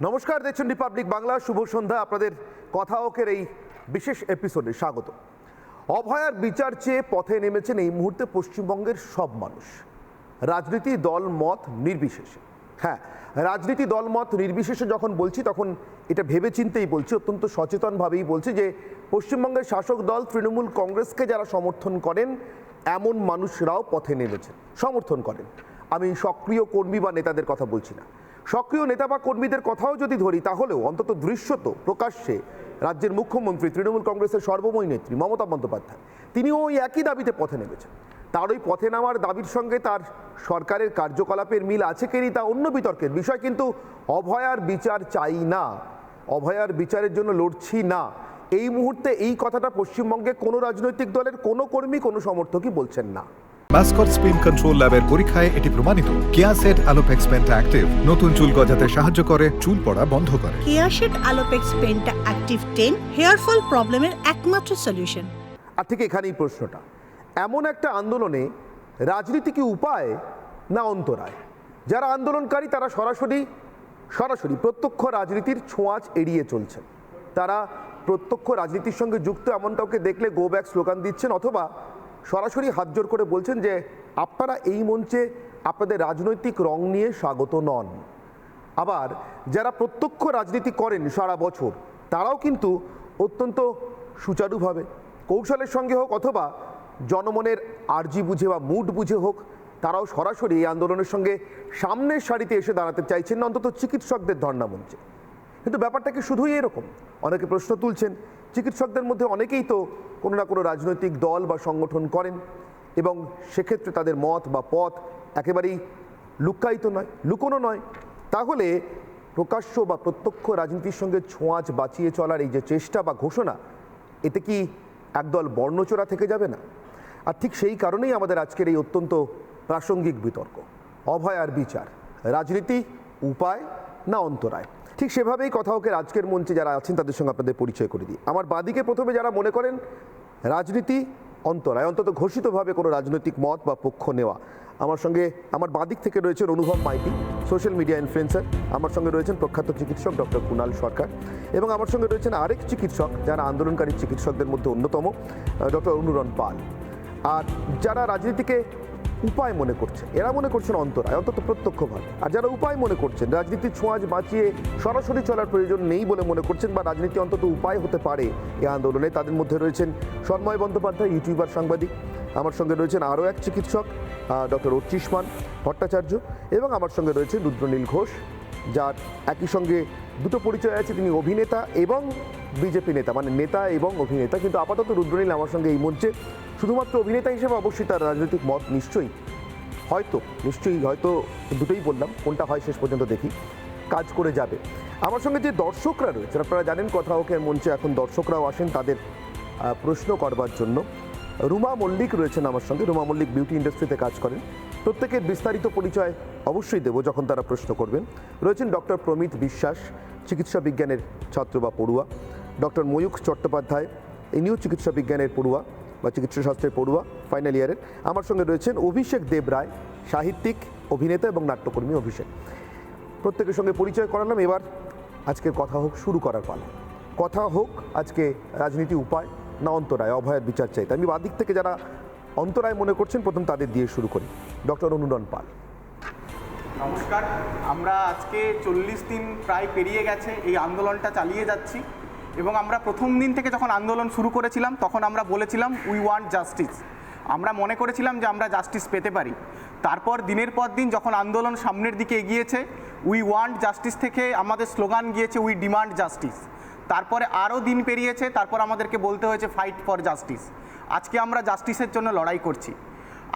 নমস্কার, দেখছেন রিপাবলিক বাংলা। শুভ সন্ধ্যা। আপনাদের কথা হোকের এই বিশেষ এপিসোডে স্বাগত। অভয়ার বিচার চেয়ে পথে নেমেছেন এই মুহূর্তে পশ্চিমবঙ্গের সব মানুষ, রাজনীতি দল মত নির্বিশেষে। হ্যাঁ, রাজনীতি দল মত নির্বিশেষে যখন বলছি তখন এটা ভেবেচিন্তেই বলছি, অত্যন্ত সচেতনভাবেই বলছি যে পশ্চিমবঙ্গের শাসক দল তৃণমূল কংগ্রেসকে যারা সমর্থন করেন এমন মানুষরাও পথে নেমেছেন, সমর্থন করেন। আমি সক্রিয় কর্মী বা নেতাদের কথা বলছি না। সক্রিয় নেতা বা কর্মীদের কথাও যদি ধরি তাহলেও অন্তত দৃশ্যত প্রকাশ্যে রাজ্যের মুখ্যমন্ত্রী তৃণমূল কংগ্রেসের সর্বময় নেত্রী মমতা বন্দ্যোপাধ্যায় তিনিও ওই একই দাবিতে পথে নেমেছেন। তার ওই পথে নামার দাবির সঙ্গে তার সরকারের কার্যকলাপের মিল আছে কিনা তা অন্য বিতর্কের বিষয়, কিন্তু অভয়ার বিচার চাই না, অভয়ার বিচারের জন্য লড়ছি না, এই মুহূর্তে এই কথাটা পশ্চিমবঙ্গে কোনো রাজনৈতিক দলের কোনো কর্মী কোনো সমর্থকই বলছেন না। মাস্কট স্পিন কন্ট্রোল ল্যাবের পরীক্ষায় এটি প্রমাণিত। কেয়াসেট আলোপেক্স পেন্টা অ্যাক্টিভ নতুন চুল গজাতে সাহায্য করে, চুল পড়া বন্ধ করে। Keya Seth Alopex Penta Active 10 hair fall প্রবলেমের একমাত্র সলিউশন। আর ঠিক এখানেই প্রশ্নটা, এমন একটা আন্দোলনে রাজনীতি কি উপায় না অন্তরায়? যারা আন্দোলনকারী তারা সরাসরি প্রত্যক্ষ রাজনীতির ছোঁয়াচ এড়িয়ে চলছেন। তারা প্রত্যক্ষ রাজনীতির সঙ্গে যুক্ত এমন কাউকে দেখলে গো ব্যাক স্লোগান দিচ্ছেন, অথবা সরাসরি হাত জোর করে বলছেন যে আপনারা এই মঞ্চে আপনাদের রাজনৈতিক রং নিয়ে স্বাগত নন। আবার যারা প্রত্যক্ষ রাজনীতি করেন সারা বছর তারাও কিন্তু অত্যন্ত সুচারুভাবে কৌশলের সঙ্গে হোক অথবা জনমনের আর্জি বুঝে বা মুড বুঝে হোক, তারাও সরাসরি এই আন্দোলনের সঙ্গে সামনের সারিতে এসে দাঁড়াতে চাইছেন না, অন্তত চিকিৎসকদের ধর্ণা মঞ্চে। কিন্তু ব্যাপারটা কি শুধুই এরকম? অনেকে প্রশ্ন তুলছেন, চিকিৎসকদের মধ্যে অনেকেই তো কোনো না কোনো রাজনৈতিক দল বা সংগঠন করেন এবং সেক্ষেত্রে তাদের মত বা পথ একেবারেই লুকোনো নয়। তাহলে প্রকাশ্য বা প্রত্যক্ষ রাজনীতির সঙ্গে ছোঁয়াচ বাঁচিয়ে চলার এই যে চেষ্টা বা ঘোষণা, এতে কি একদল বর্ণচোরা থেকে যাবে না? আর ঠিক সেই কারণেই আমাদের আজকের এই অত্যন্ত প্রাসঙ্গিক বিতর্ক, অভয়ার বিচার, রাজনীতি উপায় না অন্তরায়। ঠিক সেভাবেই কথা হোকের আজকের মঞ্চে যারা আছেন তাদের সঙ্গে আপনাদের পরিচয় করে দিই। আমার বাদিকে প্রথমে যারা মনে করেন রাজনীতি অন্তরায়, অন্তত ঘোষিতভাবে কোনো রাজনৈতিক মত বা পক্ষ নেওয়া, আমার সঙ্গে আমার বাদিক থেকে রয়েছেন অনুভব মাইতি, সোশ্যাল মিডিয়া ইনফ্লুয়েন্সার। আমার সঙ্গে রয়েছেন প্রখ্যাত চিকিৎসক ডক্টর কুণাল সরকার, এবং আমার সঙ্গে রয়েছেন আরেক চিকিৎসক যারা আন্দোলনকারী চিকিৎসকদের মধ্যে অন্যতম, ডক্টর অনুরণ পাল। আর যারা রাজনীতিকে উপায় মনে করছে, এরা মনে করছেন অন্তরায়, অন্তত প্রত্যক্ষভাবে। আর যারা উপায় মনে করছেন, রাজনীতির ছোঁয়াচ বাঁচিয়ে সরাসরি চলার প্রয়োজন নেই বলে মনে করছেন, বা রাজনীতি অন্তত উপায় হতে পারে এই আন্দোলনে, তাদের মধ্যে রয়েছেন সন্ময় বন্দ্যোপাধ্যায়, ইউটিউবার সাংবাদিক। আমার সঙ্গে রয়েছেন আরও এক চিকিৎসক ডক্টর অর্চিষ্মান ভট্টাচার্য, এবং আমার সঙ্গে রয়েছেন রুদ্রনীল ঘোষ, যার একই সঙ্গে দুটো পরিচয় আছে, তিনি অভিনেতা এবং বিজেপি নেতা, মানে নেতা এবং অভিনেতা। কিন্তু আপাতত রুদ্রনীল আমার সঙ্গে এই মঞ্চে শুধুমাত্র অভিনেতা হিসেবে, অবশ্যই তার রাজনৈতিক মত নিশ্চয়ই হয়তো দুটোই বললাম, কোনটা হয় শেষ পর্যন্ত দেখি, কাজ করে যাবে। আমার সঙ্গে যে দর্শকরা রয়েছেন, আপনারা জানেন কথা হোক মঞ্চে এখন দর্শকরাও আসেন তাদের প্রশ্ন করবার জন্য। রুমা মল্লিক রয়েছেন আমার সঙ্গে। রুমা মল্লিক বিউটি ইন্ডাস্ট্রিতে কাজ করেন। প্রত্যেকের বিস্তারিত পরিচয় অবশ্যই দেবো যখন তারা প্রশ্ন করবেন। রয়েছেন ডক্টর প্রমিত বিশ্বাস, চিকিৎসা বিজ্ঞানের ছাত্র বা পড়ুয়া। ডক্টর ময়ূখ চট্টোপাধ্যায়, ইনিও চিকিৎসা বিজ্ঞানের পড়ুয়া বা চিকিৎসা শাস্ত্রের পড়ুয়া, ফাইনাল ইয়ারের। আমার সঙ্গে রয়েছেন অভিষেক দেবরায়, সাহিত্যিক, অভিনেতা এবং নাট্যকর্মী। অভিষেক, প্রত্যেকের সঙ্গে পরিচয় করালাম। এবার আজকের কথা হোক শুরু করার পালা। কথা হোক আজকে রাজনীতি উপায় না অন্তরায়, অভয়ের বিচার চাইতে। আমি বাদিক থেকে যারা অন্তরায় মনে করছেন প্রথম তাদের দিয়ে শুরু করি। ডক্টর অনুরণ পাল। নমস্কার। আমরা আজকে 40 দিন প্রায় পেরিয়ে গেছে এই আন্দোলনটা চালিয়ে যাচ্ছি, এবং আমরা প্রথম দিন থেকে যখন আন্দোলন শুরু করেছিলাম তখন আমরা বলেছিলাম উই ওয়ান্ট জাস্টিস। আমরা মনে করেছিলাম যে আমরা জাস্টিস পেতে পারি। তারপর দিনের পর দিন যখন আন্দোলন সামনের দিকে এগিয়েছে, উই ওয়ান্ট জাস্টিস থেকে আমাদের স্লোগান গিয়েছে উই ডিমান্ড জাস্টিস। তারপরে আরও দিন পেরিয়েছে, তারপর আমাদেরকে বলতে হয়েছে ফাইট ফর জাস্টিস। আজকে আমরা জাস্টিসের জন্য লড়াই করছি।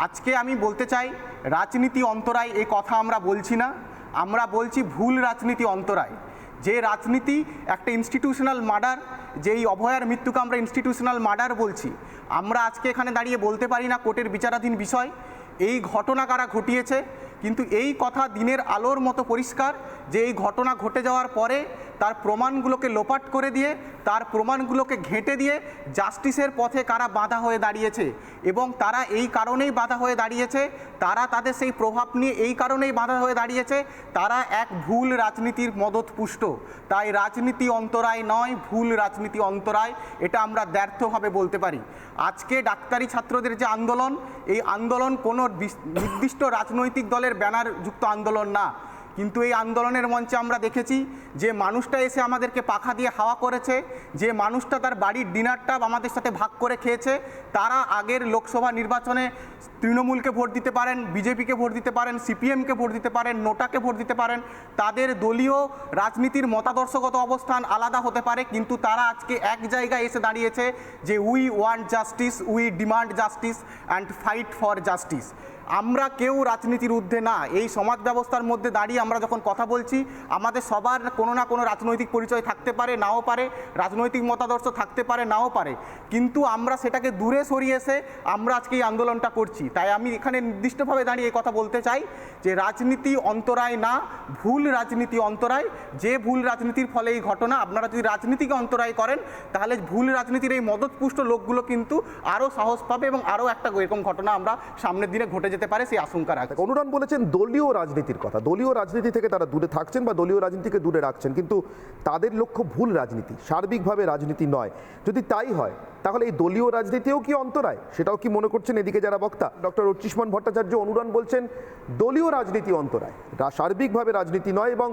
আজকে আমি বলতে চাই, রাজনীতি অন্তরায় এই কথা আমরা বলছি না, আমরা বলছি ভুল রাজনীতি অন্তরায়। যে রাজনীতি একটা ইনস্টিটিউশনাল মার্ডার, যেই অভয়ার মৃত্যুকে আমরা ইনস্টিটিউশনাল মার্ডার বলছি, আমরা আজকে এখানে দাঁড়িয়ে বলতে পারি না কোর্টের বিচারাধীন বিষয় এই ঘটনা কারা ঘটিয়েছে, কিন্তু এই কথা দিনের আলোর মতো পরিষ্কার যে এই ঘটনা ঘটে যাওয়ার পরে তার প্রমাণগুলোকে লোপাট করে দিয়ে, তার প্রমাণগুলোকে ঘেঁটে দিয়ে জাস্টিসের পথে কারা বাধা হয়ে দাঁড়িয়েছে, এবং তারা এই কারণেই বাধা হয়ে দাঁড়িয়েছে, তারা তাদের সেই প্রভাব নিয়ে এই কারণেই বাধা হয়ে দাঁড়িয়েছে, তারা এক ভুল রাজনীতির মদতপুষ্ট। তাই রাজনীতি অন্তরায় নয়, ভুল রাজনীতি অন্তরায়, এটা আমরা ব্যর্থভাবে বলতে পারি। আজকে ডাক্তারি ছাত্রদের যে আন্দোলন, এই আন্দোলন কোনো নির্দিষ্ট রাজনৈতিক দলের ব্যানারযুক্ত আন্দোলন না, কিন্তু এই আন্দোলনের মঞ্চে আমরা দেখেছি যে মানুষটা এসে আমাদেরকে পাখা দিয়ে হাওয়া করেছে, যে মানুষটা তার বাড়ির ডিনারটা আমাদের সাথে ভাগ করে খেয়েছে, তারা আগের লোকসভা নির্বাচনে তৃণমূলকে ভোট দিতে পারেন, বিজেপিকে ভোট দিতে পারেন, সিপিএমকে ভোট দিতে পারেন, নোটাকে ভোট দিতে পারেন, তাদের দলীয় রাজনীতির মতাদর্শগত অবস্থান আলাদা হতে পারে, কিন্তু তারা আজকে এক জায়গায় এসে দাঁড়িয়েছে যে we want justice, we demand justice and fight for justice. আমরা কেউ রাজনীতির ঊর্ধ্বে না। এই সমাজ ব্যবস্থার মধ্যে দাঁড়িয়ে আমরা যখন কথা বলছি, আমাদের সবার কোনো না কোনো রাজনৈতিক পরিচয় থাকতে পারে, নাও পারে, রাজনৈতিক মতাদর্শ থাকতে পারে, নাও পারে, কিন্তু আমরা সেটাকে দূরে সরিয়ে এসে আমরা আজকে এই আন্দোলনটা করছি। তাই আমি এখানে নির্দিষ্টভাবে দাঁড়িয়ে এই কথা বলতে চাই যে রাজনীতি অন্তরায় না, ভুল রাজনীতি অন্তরায়। যে ভুল রাজনীতির ফলে এই ঘটনা, আপনারা যদি রাজনীতিকে অন্তরায় করেন তাহলে ভুল রাজনীতির এই মদতপুষ্ট লোকগুলো কিন্তু আরও সাহস পাবে এবং আরও একটা এরকম ঘটনা আমরা সামনের দিনে ঘটে যেতে পারে সেই আশঙ্কা রাখে। অনুরান বলেছেন দলীয় রাজনীতির কথা, দলীয় রাজনীতি থেকে তারা দূরে থাকছেন বা দলীয় রাজনীতিকে দূরে রাখছেন, কিন্তু তাদের লক্ষ্য ভুল রাজনীতি, সার্বিকভাবে রাজনীতি নয়। যদি তাই হয় তাহলে এই দলীয় রাজনীতিও কি অন্তরায়, সেটাও কি মনে করছেন এদিকে যারা বক্তা? ডক্টর অর্চিষ্মান ভট্টাচার্য, অনুরান বলছেন দলীয় রাজনীতি অন্তরায়, সার্বিকভাবে রাজনীতি নয়, এবং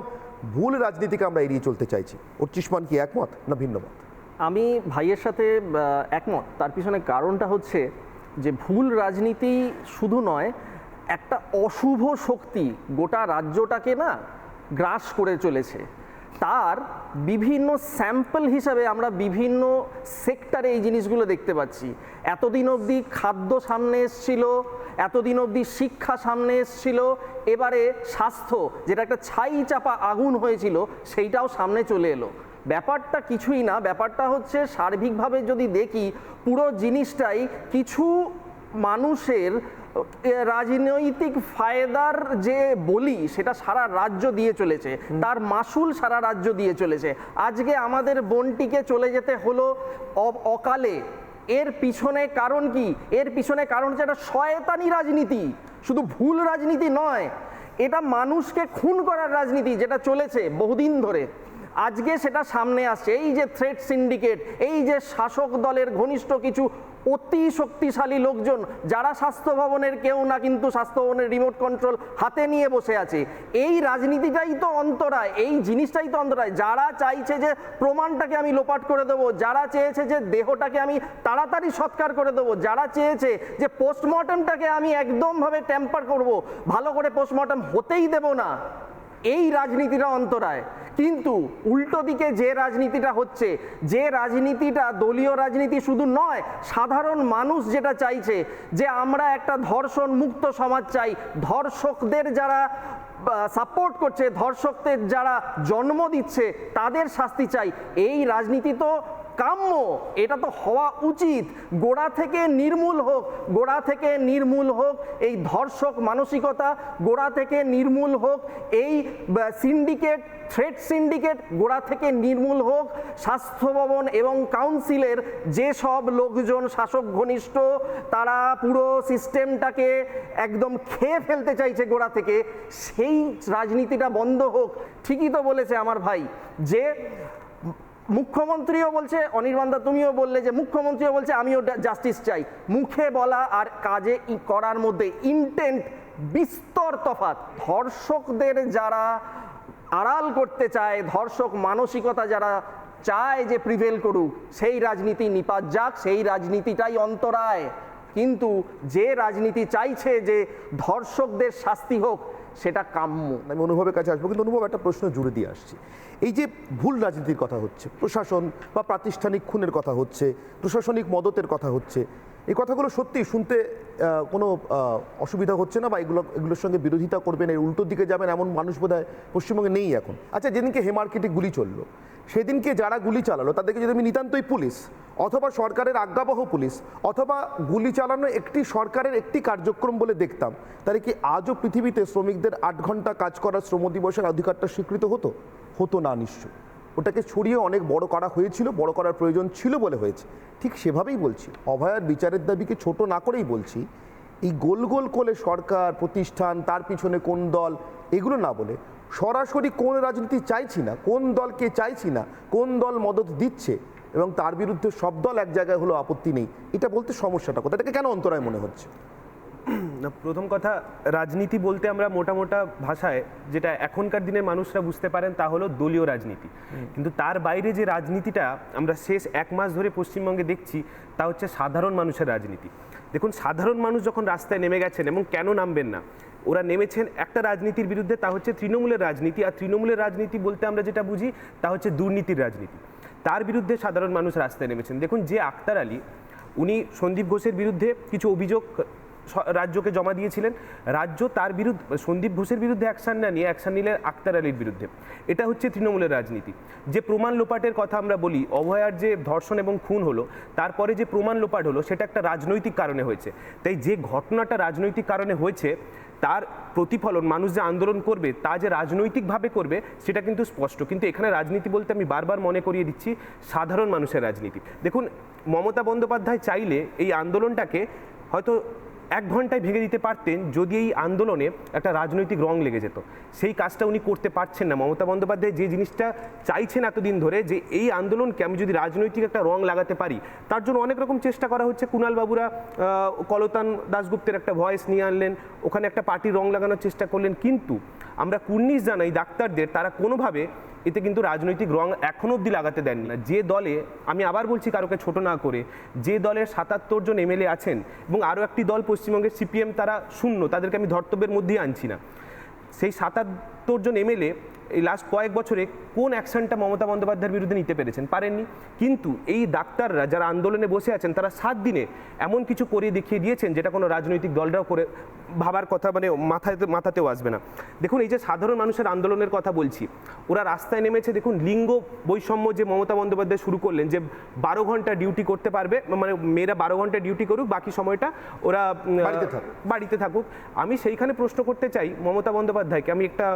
ভুল রাজনীতিকে আমরা এড়িয়ে চলতে চাইছি। অর্চিষ্মান কি একমত না ভিন্ন মত? আমি ভাইয়ের সাথে একমত। তার পিছনে কারণটা হচ্ছে যে ভুল রাজনীতি শুধু নয়, একটা অশুভ শক্তি গোটা রাজ্যটাকে না গ্রাস করে চলেছে। তার বিভিন্ন স্যাম্পল হিসাবে আমরা বিভিন্ন সেক্টরে এই জিনিসগুলো দেখতে পাচ্ছি। এতদিন অবধি খাদ্য সামনে এসছিল, এতদিন অবধি শিক্ষা সামনে এসছিল, এবারে স্বাস্থ্য, যেটা একটা ছাই চাপা আগুন হয়েছিল, সেইটাও সামনে চলে এলো। ব্যাপারটা কিছুই না, ব্যাপারটা হচ্ছে সার্বিকভাবে যদি দেখি পুরো জিনিসটাই কিছু মানুষের রাজনৈতিক ফায়দার যে বলি সেটা সারা রাজ্য দিয়ে চলেছে, তার মাসুল সারা রাজ্য দিয়ে চলেছে। আজকে আমাদের বোনটিকে চলে যেতে হলো অকালে, এর পিছনে কারণ কি? এর পিছনে কারণ হচ্ছে একটা শয়তানি রাজনীতি, শুধু ভুল রাজনীতি নয়, এটা মানুষকে খুন করার রাজনীতি যেটা চলেছে বহুদিন ধরে। আজকে সেটা সামনে আসছে। এই যে থ্রেড সিন্ডিকেট, এই যে শাসক দলের ঘনিষ্ঠ কিছু অতি শক্তিশালী লোকজন, যারা স্বাস্থ্য ভবনের কেউ না, কিন্তু স্বাস্থ্য ভবনের রিমোট কন্ট্রোল হাতে নিয়ে বসে আছে, এই রাজনীতিটাই তো অন্তরায়, এই জিনিসটাই তো অন্তরায়। যারা চাইছে যে প্রমাণটাকে আমি লোপাট করে দেবো, যারা চেয়েছে যে দেহটাকে আমি তাড়াতাড়ি সৎকার করে দেবো, যারা চেয়েছে যে পোস্টমর্টমটাকে আমি একদমভাবে ট্যাম্পার করব, ভালো করে পোস্টমর্টম হতেই দেব না, এই রাজনীতিটা অন্তরায়। কিন্তু উল্টো দিকে যে রাজনীতিটা হচ্ছে, যে রাজনীতিটা দলীয় রাজনীতি শুধু নয়, সাধারণ মানুষ যেটা চাইছে যে আমরা একটা ধর্ষণ মুক্ত সমাজ চাই, ধর্ষকদের যারা সাপোর্ট করছে, ধর্ষকদের যারা জন্ম দিচ্ছে তাদের শাস্তি চাই, এই রাজনীতি তো কাম্য, এটা তো হওয়া উচিত। গোড়া থেকে নির্মূল হোক, গোড়া থেকে নির্মূল হোক এই ধর্ষক মানসিকতা, গোড়া থেকে নির্মূল হোক এই সিন্ডিকেট, থ্রেড সিন্ডিকেট, গোড়া থেকে নির্মূল হোক স্বাস্থ্য ভবন এবং কাউন্সিলের যেসব লোকজন শাসক ঘনিষ্ঠ, তারা পুরো সিস্টেমটাকে একদম খেয়ে ফেলতে চাইছে গোড়া থেকে, সেই রাজনীতিটা বন্ধ হোক। ঠিকই তো বলেছে আমার ভাই যে মুখ্যমন্ত্রীও বলছে, অনির্বাণ দা তুমিও বললে যে মুখ্যমন্ত্রীও বলছে আমিও জাস্টিস চাই। মুখে বলা আর কাজে করার মধ্যে ইন্টেন্ট বিস্তর তফাৎ। ধর্ষকদের যারা আড়াল করতে চায়, ধর্ষক মানসিকতা যারা চায় যে প্রিভেল করুক, সেই রাজনীতি নিপাত যাক, সেই রাজনীতিটাই অন্তরায়। কিন্তু যে রাজনীতি চাইছে যে ধর্ষকদের শাস্তি হোক, সেটা কাম্য। আমি অনুভবের কাছে আসবো, কিন্তু অনুভব একটা প্রশ্ন জুড়ে দিয়ে আসছি। এই যে ভুল রাজনীতির কথা হচ্ছে, প্রশাসন বা প্রাতিষ্ঠানিক খুনের কথা হচ্ছে, প্রশাসনিক মদতের কথা হচ্ছে, এই কথাগুলো সত্যি শুনতে কোনো অসুবিধা হচ্ছে না, বা এগুলোর সঙ্গে বিরোধিতা করবেন, এর উল্টো দিকে যাবেন এমন মানুষ বোধহয় পশ্চিমবঙ্গে নেই এখন। আচ্ছা, যেদিনকে হেমার্কেটে গুলি চললো, সেদিনকে যারা গুলি চালালো তাদেরকে যদি আমি নিতান্তই পুলিশ, অথবা সরকারের আজ্ঞাবহ পুলিশ অথবা গুলি চালানো একটি সরকারের একটি কার্যক্রম বলে দেখতাম, তাহলে কি আজও পৃথিবীতে শ্রমিকদের 8 ঘন্টা কাজ করার শ্রম দিবসের অধিকারটা স্বীকৃত হতো? হতো না নিশ্চয়। ওটাকে ছড়িয়ে অনেক বড় করা হয়েছিল, বড় করার প্রয়োজন ছিল বলে হয়েছে। ঠিক সেভাবেই বলছি, অভয়ার বিচারের দাবিকে ছোট না করেই বলছি, এই গোল গোল করে সরকার প্রতিষ্ঠান তার পিছনে কোন দল এগুলো না বলে সরাসরি কোন রাজনীতি চাইছি না, কোন দলকে চাইছি না, কোন দল মদত দিচ্ছে এবং তার বিরুদ্ধে সব দল এক জায়গায় হলো আপত্তি নেই, এটা বলতে সমস্যাটা কোথায়? এটাকে কেন অন্তরায় মনে হচ্ছে? না, প্রথম কথা, রাজনীতি বলতে আমরা মোটা ভাষায় যেটা এখনকার দিনের মানুষরা বুঝতে পারেন তা হলো দলীয় রাজনীতি। কিন্তু তার বাইরে যে রাজনীতিটা আমরা শেষ 1 মাস ধরে পশ্চিমবঙ্গে দেখছি তা হচ্ছে সাধারণ মানুষের রাজনীতি। দেখুন, সাধারণ মানুষ যখন রাস্তায় নেমে গেছেন, এবং কেন নামবেন না, ওরা নেমেছেন একটা রাজনীতির বিরুদ্ধে, তা হচ্ছে তৃণমূলের রাজনীতি। আর তৃণমূলের রাজনীতি বলতে আমরা যেটা বুঝি তা হচ্ছে দুর্নীতির রাজনীতি। তার বিরুদ্ধে সাধারণ মানুষ রাস্তায় নেমেছেন। দেখুন, যে আক্তার আলী, উনি সন্দীপ ঘোষের বিরুদ্ধে কিছু অভিযোগ রাজ্যকে জমা দিয়েছিলেন। রাজ্য তার বিরুদ্ধে, সন্দীপ ঘোষের বিরুদ্ধে অ্যাকশন না নিয়ে অ্যাকশন নিলে আক্তার আলীর বিরুদ্ধে। এটা হচ্ছে তৃণমূলের রাজনীতি। যে প্রমাণ লোপাটের কথা আমরা বলি, অভয়ার যে ধর্ষণ এবং খুন হলো, তারপরে যে প্রমাণ লোপাট হলো, সেটা একটা রাজনৈতিক কারণে হয়েছে। তাই যে ঘটনাটা রাজনৈতিক কারণে হয়েছে, তার প্রতিফলন মানুষ যে আন্দোলন করবে তা যে রাজনৈতিকভাবে করবে সেটা কিন্তু স্পষ্ট। কিন্তু এখানে রাজনীতি বলতে আমি বারবার মনে করিয়ে দিচ্ছি সাধারণ মানুষের রাজনীতি। দেখুন, মমতা বন্দ্যোপাধ্যায় চাইলে এই আন্দোলনটাকে হয়তো 1 ঘন্টায় ভেঙে দিতে পারতেন যদি এই আন্দোলনে একটা রাজনৈতিক রং লেগে যেত। সেই কাজটা উনি করতে পারছেন না। মমতা বন্দ্যোপাধ্যায় যে জিনিসটা চাইছেন এতদিন ধরে, যে এই আন্দোলনকে আমি যদি রাজনৈতিক একটা রং লাগাতে পারি, তার জন্য অনেক রকম চেষ্টা করা হচ্ছে। কুণাল বাবুরা কলতান দাশগুপ্তের একটা ভয়েস নিয়ে আনলেন, ওখানে একটা পার্টির রং লাগানোর চেষ্টা করলেন। কিন্তু আমরা কুর্নিশ জানাই ডাক্তারদের, তারা কোনোভাবে এতে কিন্তু রাজনৈতিক রং এখনো অবধি লাগাতে দেন না। যে দলে, আমি আবার বলছি কারোকে ছোট না করে, যে দলের 77 জন এমএলএ আছেন এবং আরও একটি দল পশ্চিমবঙ্গের সিপিএম, তারা শূন্য, তাদেরকে আমি ধর্তব্যের মধ্যেই আনছি না। সেই 77 জন এমএলএ এই লাস্ট কয়েক বছরে কোন অ্যাকশনটা মমতা বন্দ্যোপাধ্যায়ের বিরুদ্ধে নিতে পেরেছেন? পারেননি। কিন্তু এই ডাক্তাররা যারা আন্দোলনে বসে আছেন, তারা 7 দিনে এমন কিছু করে দেখিয়ে দিয়েছেন যেটা কোনো রাজনৈতিক দলরাও করে ভাবার কথা, মানে মাথাতেও আসবে না। দেখুন, এই যে সাধারণ মানুষের আন্দোলনের কথা বলছি, ওরা রাস্তায় নেমেছে। দেখুন, লিঙ্গ বৈষম্য যে মমতা বন্দ্যোপাধ্যায় শুরু করলেন, যে 12 ঘন্টা ডিউটি করতে পারবে, মানে মেয়েরা 12 ঘন্টা ডিউটি করুক, বাকি সময়টা ওরা বাড়িতে থাকুক। আমি সেইখানে প্রশ্ন করতে চাই মমতা বন্দ্যোপাধ্যায়কে, আমি একটা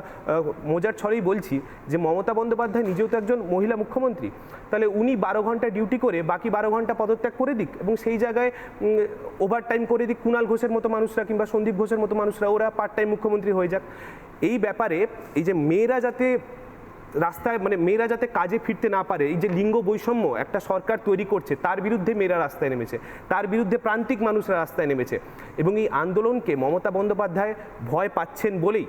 মজার ছড়েই বলছি যে মমতা বন্দ্যোপাধ্যায় নিজেও তো একজন মহিলা মুখ্যমন্ত্রী, তাহলে উনি 12 ঘন্টা ডিউটি করে বাকি 12 ঘন্টা পদত্যাগ করে দিক এবং সেই জায়গায় ওভারটাইম করে দিক কুণাল ঘোষের মতো মানুষরা কিংবা সন্দীপ ঘোষের মতো মানুষরা, ওরা পার্ট টাইম মুখ্যমন্ত্রী হয়ে যাক। এই ব্যাপারে এই যে মেয়েরা যাতে রাস্তায়, মানে মেয়েরা যাতে কাজে ফিরতে না পারে, এই যে লিঙ্গ বৈষম্য একটা সরকার তৈরি করছে, তার বিরুদ্ধে মেয়েরা রাস্তায় নেমেছে, তার বিরুদ্ধে প্রান্তিক মানুষরা রাস্তায় নেমেছে। এবং এই আন্দোলনকে মমতা বন্দ্যোপাধ্যায় ভয় পাচ্ছেন বলেই